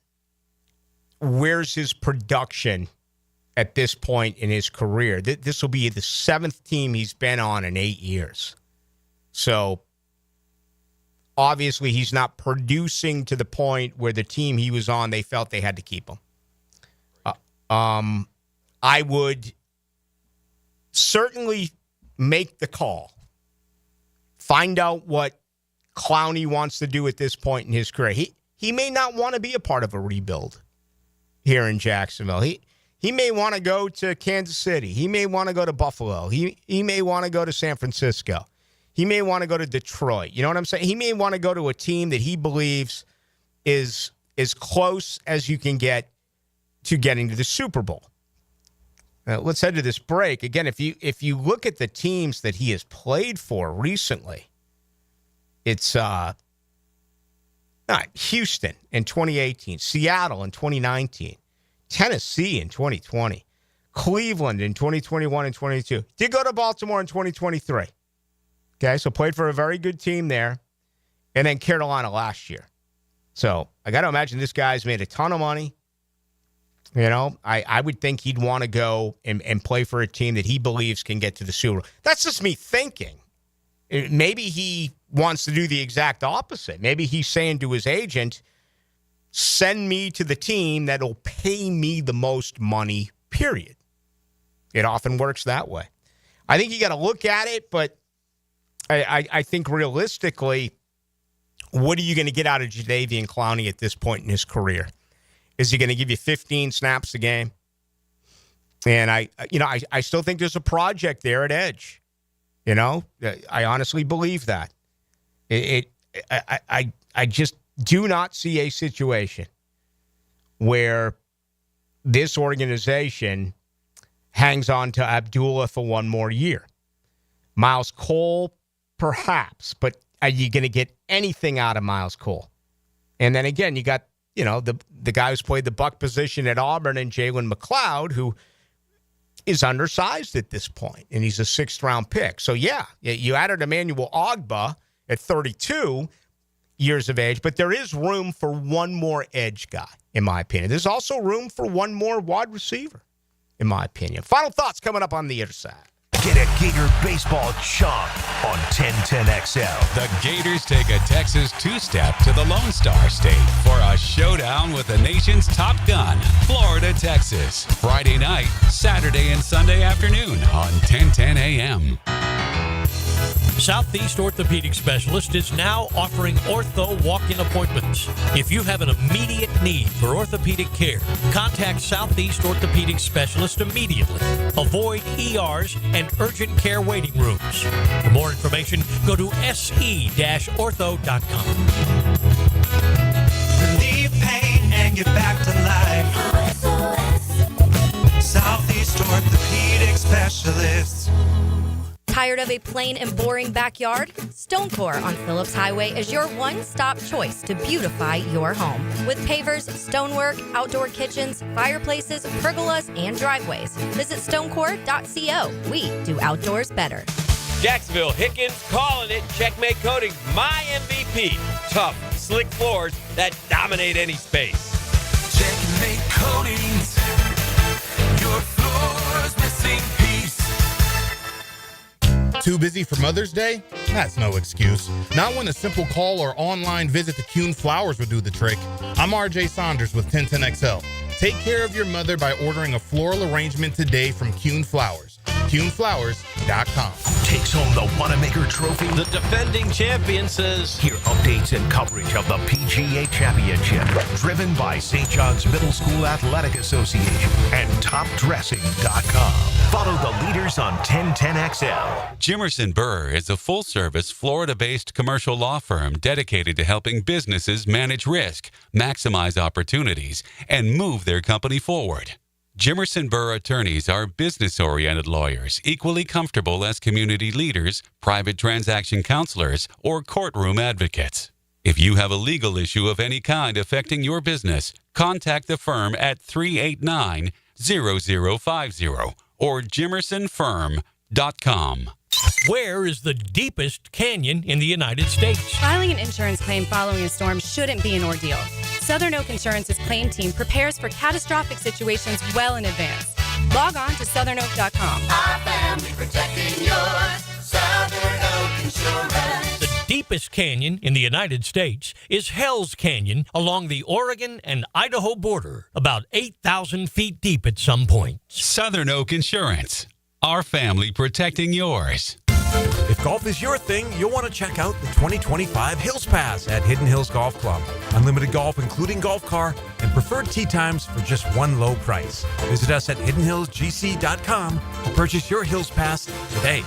Speaker 1: Where's his production at this point in his career? This will be the 7th team he's been on in 8 years. So, obviously, he's not producing to the point where the team he was on, they felt they had to keep him. I would certainly make the call. Find out what Clowney wants to do at this point in his career. He may not want to be a part of a rebuild here in Jacksonville. He may want to go to Kansas City. He may want to go to Buffalo. He may want to go to San Francisco. He may want to go to Detroit. You know what I'm saying? He may want to go to a team that he believes is as close as you can get to getting to the Super Bowl. Let's head to this break. Again, if you look at the teams that he has played for recently, it's Houston in 2018, Seattle in 2019, Tennessee in 2020, Cleveland in 2021 and 22. Did go to Baltimore in 2023. Okay, so played for a very good team there, and then Carolina last year. So I got to imagine this guy's made a ton of money. You know, I would think he'd want to go and play for a team that he believes can get to the Super Bowl. That's just me thinking. Maybe he wants to do the exact opposite. Maybe he's saying to his agent, send me to the team that'll pay me the most money, period. It often works that way. I think you got to look at it, but I think realistically, what are you going to get out of Javian Clowney at this point in his career? Is he going to give you 15 snaps a game? And I still think there's a project there at edge. I honestly believe that. I just do not see a situation where this organization hangs on to Abdullah for one more year. Miles Cole, perhaps, but are you going to get anything out of Miles Cole? And then again, you got, the guy who's played the buck position at Auburn and Jalen McLeod, who is undersized at this point, and he's a 6th-round pick. So, yeah, you added Emmanuel Ogbah at 32 years of age, but there is room for one more edge guy, in my opinion. There's also room for one more wide receiver, in my opinion. Final thoughts coming up on the other side.
Speaker 4: Get a Gator baseball chomp on 1010XL.
Speaker 8: The Gators take a Texas two-step to the Lone Star State for a showdown with the nation's top gun, Florida, Texas. Friday night, Saturday, and Sunday afternoon on 1010 a.m.
Speaker 10: Southeast Orthopedic Specialist is now offering ortho walk-in appointments. If you have an immediate need for orthopedic care, contact Southeast Orthopedic Specialist immediately. Avoid ERs and urgent care waiting rooms. For more information, go to se-ortho.com.
Speaker 14: Relieve pain and get back to life. Southeast Orthopedic Specialist.
Speaker 12: Tired of a plain and boring backyard? Stonecore on Phillips Highway is your one-stop choice to beautify your home. With pavers, stonework, outdoor kitchens, fireplaces, pergolas, and driveways. Visit stonecore.co. We do outdoors better.
Speaker 9: Jacksonville Hickens calling it. Checkmate Coatings, my MVP. Tough, slick floors that dominate any space.
Speaker 14: Checkmate Coatings. Your floor's missing piece.
Speaker 11: Too busy for Mother's Day? That's no excuse. Not when a simple call or online visit to Kuhn Flowers would do the trick. I'm RJ Saunders with 1010XL. Take care of your mother by ordering a floral arrangement today from Kuhn Flowers. KuhnFlowers.com.
Speaker 4: Takes home the Wanamaker Trophy.
Speaker 8: The defending champion says,
Speaker 4: Hear updates and coverage of the PGA Championship. Driven by St. John's Middle School Athletic Association and TopDressing.com. Follow the leaders on 1010XL.
Speaker 8: Jimerson Burr is a full-service, Florida-based commercial law firm dedicated to helping businesses manage risk, maximize opportunities, and move their company forward. Jimerson Burr attorneys are business-oriented lawyers, equally comfortable as community leaders, private transaction counselors, or courtroom advocates. If you have a legal issue of any kind affecting your business, contact the firm at 389-0050 or jimersonfirm.com.
Speaker 10: Where is the deepest canyon in the United States?
Speaker 13: Filing an insurance claim following a storm shouldn't be an ordeal. Southern Oak Insurance's claim team prepares for catastrophic situations well in advance. Log on to southernoak.com.
Speaker 14: Our family protecting yours. Southern Oak Insurance.
Speaker 10: The deepest canyon in the United States is Hell's Canyon along the Oregon and Idaho border, about 8,000 feet deep at some point.
Speaker 8: Southern Oak Insurance. Our family protecting yours.
Speaker 15: If golf is your thing, you'll want to check out the 2025 Hills Pass at Hidden Hills Golf Club. Unlimited golf, including golf car, and preferred tee times for just one low price. Visit us at hiddenhillsgc.com to purchase your Hills Pass today.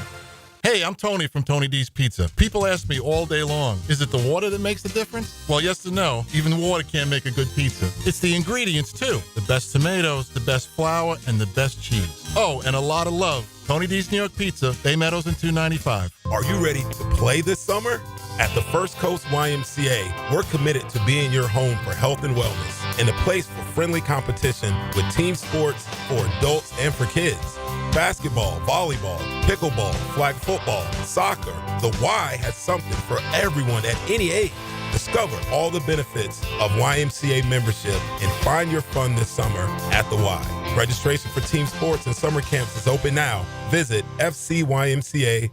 Speaker 11: Hey, I'm Tony from Tony D's Pizza. People ask me all day long, is it the water that makes the difference? Well, yes and no. Even water can't make a good pizza. It's the ingredients, too. The best tomatoes, the best flour, and the best cheese. Oh, and a lot of love. Tony D's New York Pizza, Bay Meadows and 295.
Speaker 16: Are you ready to play this summer? At the First Coast YMCA, we're committed to being your home for health and wellness and a place for friendly competition with team sports for adults and for kids. Basketball, volleyball, pickleball, flag football, soccer. The Y has something for everyone at any age. Discover all the benefits of YMCA membership and find your fun this summer at the Y. Registration for team sports and summer camps is open now. Visit fcymca.org.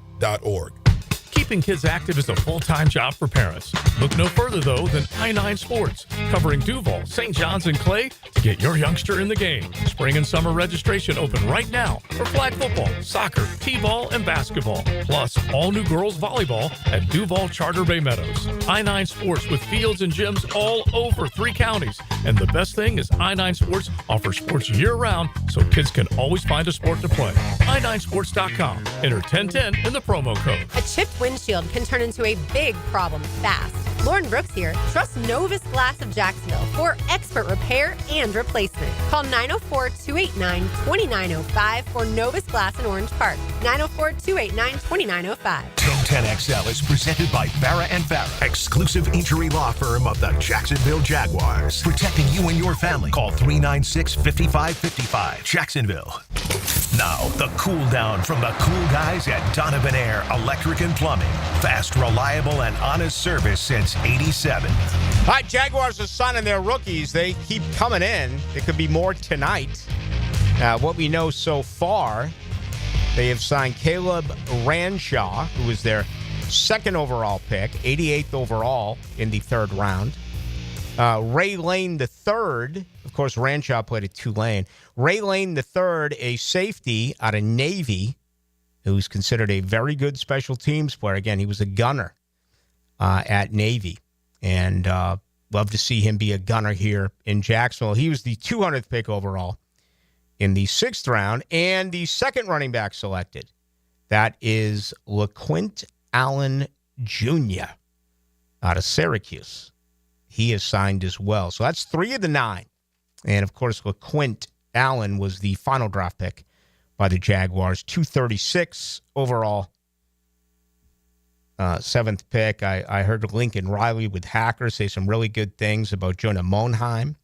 Speaker 10: Keeping kids active is a full-time job for parents. Look no further, though, than I-9 Sports, covering Duval, St. John's, and Clay to get your youngster in the game. Spring and summer registration open right now for flag football, soccer, t-ball, and basketball. Plus, all new girls volleyball at Duval Charter Bay Meadows. I-9 Sports with fields and gyms all over 3 counties. And the best thing is I-9 Sports offers sports year-round so kids can always find a sport to play. i9sports.com. Enter 1010 in the promo code.
Speaker 17: A chipped windshield can turn into a big problem fast. Lauren Brooks here. Trust Novus Glass of Jacksonville for expert repair and replacement. Call 904-289-2905 for Novus Glass in Orange Park. 904-289-2905.
Speaker 4: 1010XL is presented by Farah and Farah, exclusive injury law firm of the Jacksonville Jaguars. Protecting you and your family. Call 396-5555. Jacksonville. Now, the cool down from the cool guys at Donovan Air Electric and Plumbing. Fast, reliable, and honest service since 87.
Speaker 1: All right, Jaguars are signing their rookies. They keep coming in. There could be more tonight. What we know so far, they have signed Caleb Ranshaw, who was their second overall pick, 88th overall in the third round. Ray Lane III, of course, Ranshaw played at Tulane. Ray Lane III, a safety out of Navy, who's considered a very good special teams player. Again, he was a gunner at Navy, and love to see him be a gunner here in Jacksonville. He was the 200th pick overall in the 6th round, and the second running back selected. That is LaQuint Allen Jr. out of Syracuse. He is signed as well. So that's 3 of the 9. And, of course, LaQuint Allen was the final draft pick by the Jaguars. 236 overall. 7th pick. I heard Lincoln Riley with Hackers say some really good things about Jonah Monheim.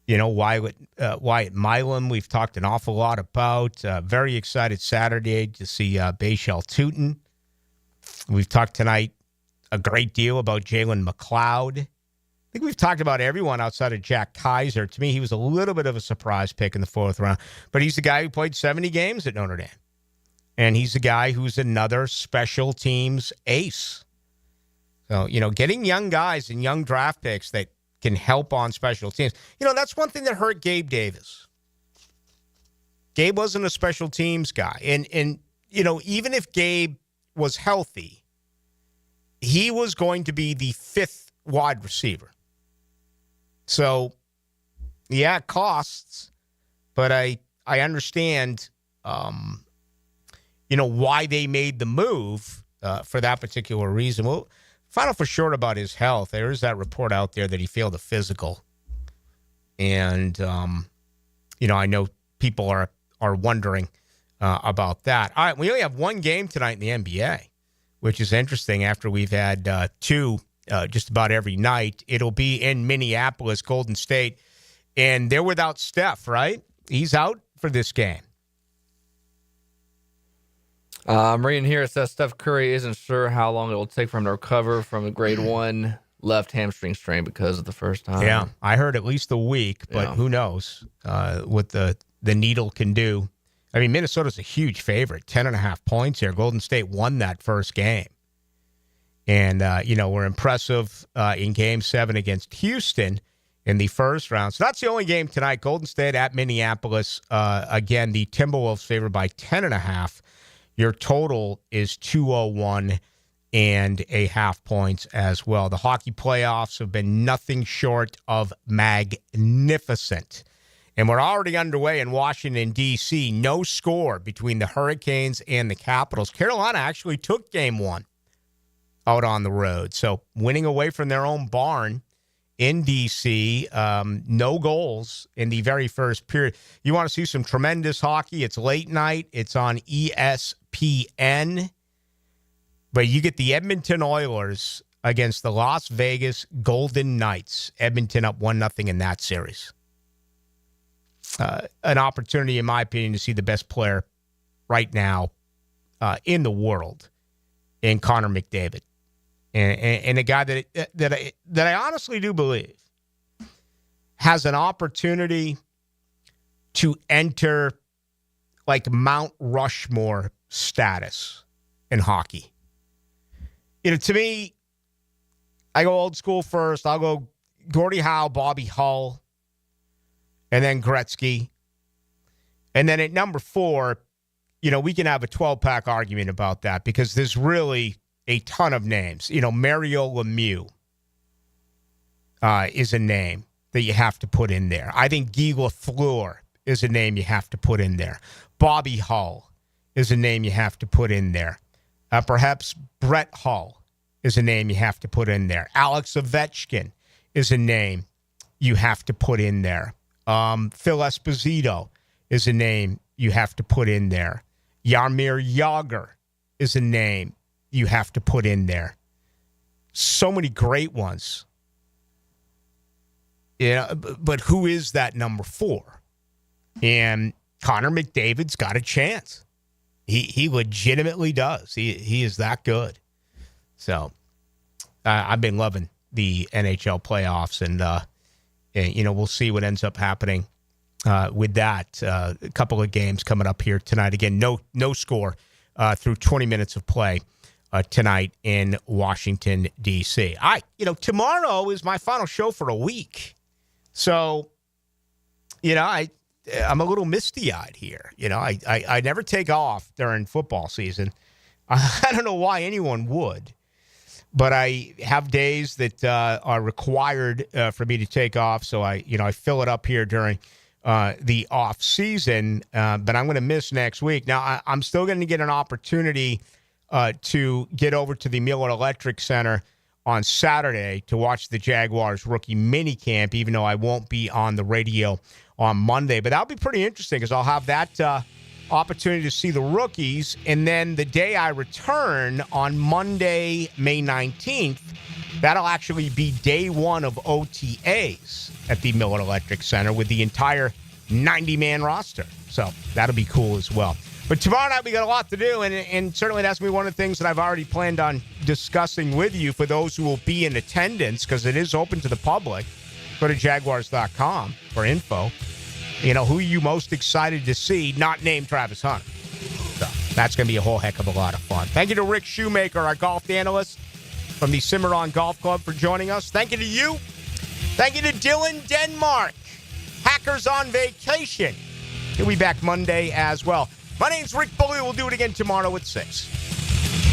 Speaker 1: Wyatt Milam, we've talked an awful lot about. Very excited Saturday to see Bayshell Tootin. We've talked tonight a great deal about Jalen McLeod. I think we've talked about everyone outside of Jack Kaiser. To me, he was a little bit of a surprise pick in the 4th round. But he's the guy who played 70 games at Notre Dame. And he's the guy who's another special teams ace. So, getting young guys and young draft picks that can help on special teams. That's one thing that hurt Gabe Davis. Gabe wasn't a special teams guy. And even if Gabe was healthy, he was going to be the 5th wide receiver. So, yeah, it costs, but I understand, why they made the move for that particular reason. Well, find out for sure about his health. There is that report out there that he failed a physical. And, I know people are wondering about that. All right, we only have one game tonight in the NBA, which is interesting after we've had 2 just about every night. It'll be in Minneapolis, Golden State, and they're without Steph, right? He's out for this game.
Speaker 5: I'm reading here, it says Steph Curry isn't sure how long it will take for him to recover from a grade 1 left hamstring strain because of the first time.
Speaker 1: Yeah, I heard at least a week, but who knows what the needle can do. I mean, Minnesota's a huge favorite, 10.5 points here. Golden State won that first game. And, were impressive in Game 7 against Houston in the first round. So that's the only game tonight. Golden State at Minneapolis. Again, the Timberwolves favored by 10.5. Your total is 201.5 points as well. The hockey playoffs have been nothing short of magnificent. And we're already underway in Washington, D.C. No score between the Hurricanes and the Capitals. Carolina actually took Game 1 out on the road. So winning away from their own barn in D.C., no goals in the very first period. You want to see some tremendous hockey? It's late night. It's on ESPN. But you get the Edmonton Oilers against the Las Vegas Golden Knights. Edmonton up 1-0 in that series. An opportunity, in my opinion, to see the best player right now in the world in Connor McDavid. And a guy that I honestly do believe has an opportunity to enter like Mount Rushmore status in hockey. To me, I go old school first. I'll go Gordie Howe, Bobby Hull, and then Gretzky. And then at number 4, we can have a 12-pack argument about that because there's really a ton of names. Mario Lemieux is a name that you have to put in there. I think Guy Lafleur is a name you have to put in there. Bobby Hull is a name you have to put in there. Perhaps Brett Hull is a name you have to put in there. Alex Ovechkin is a name you have to put in there. Phil Esposito is a name you have to put in there. Jaromir Jagr is a name you have to put in there. So many great ones. But who is that number 4? And Connor McDavid's got a chance. He legitimately does. He is that good. So I've been loving the NHL playoffs, and we'll see what ends up happening with that. A couple of games coming up here tonight. Again, no score through 20 minutes of play tonight in Washington, D.C. Tomorrow is my final show for a week. So, I'm a little misty-eyed here. I never take off during football season. I don't know why anyone would, but I have days that are required for me to take off. So I fill it up here during the off season, but I'm going to miss next week. Now I'm still going to get an opportunity to get over to the Miller Electric Center on Saturday to watch the Jaguars rookie minicamp, even though I won't be on the radio on Monday. But that'll be pretty interesting because I'll have that opportunity to see the rookies. And then the day I return on Monday, May 19th, that'll actually be day 1 of OTAs at the Miller Electric Center with the entire 90-man roster. So that'll be cool as well. But tomorrow night, we got a lot to do, and certainly that's going to be one of the things that I've already planned on discussing with you for those who will be in attendance, because it is open to the public. Go to Jaguars.com for info. Who are you most excited to see, not named Travis Hunter? So that's going to be a whole heck of a lot of fun. Thank you to Rick Shoemaker, our golf analyst from the Cimarron Golf Club, for joining us. Thank you to you. Thank you to Dylan Denmark, Hackers on Vacation. He'll be back Monday as well. My name's Rick Ballou. We'll do it again tomorrow at 6.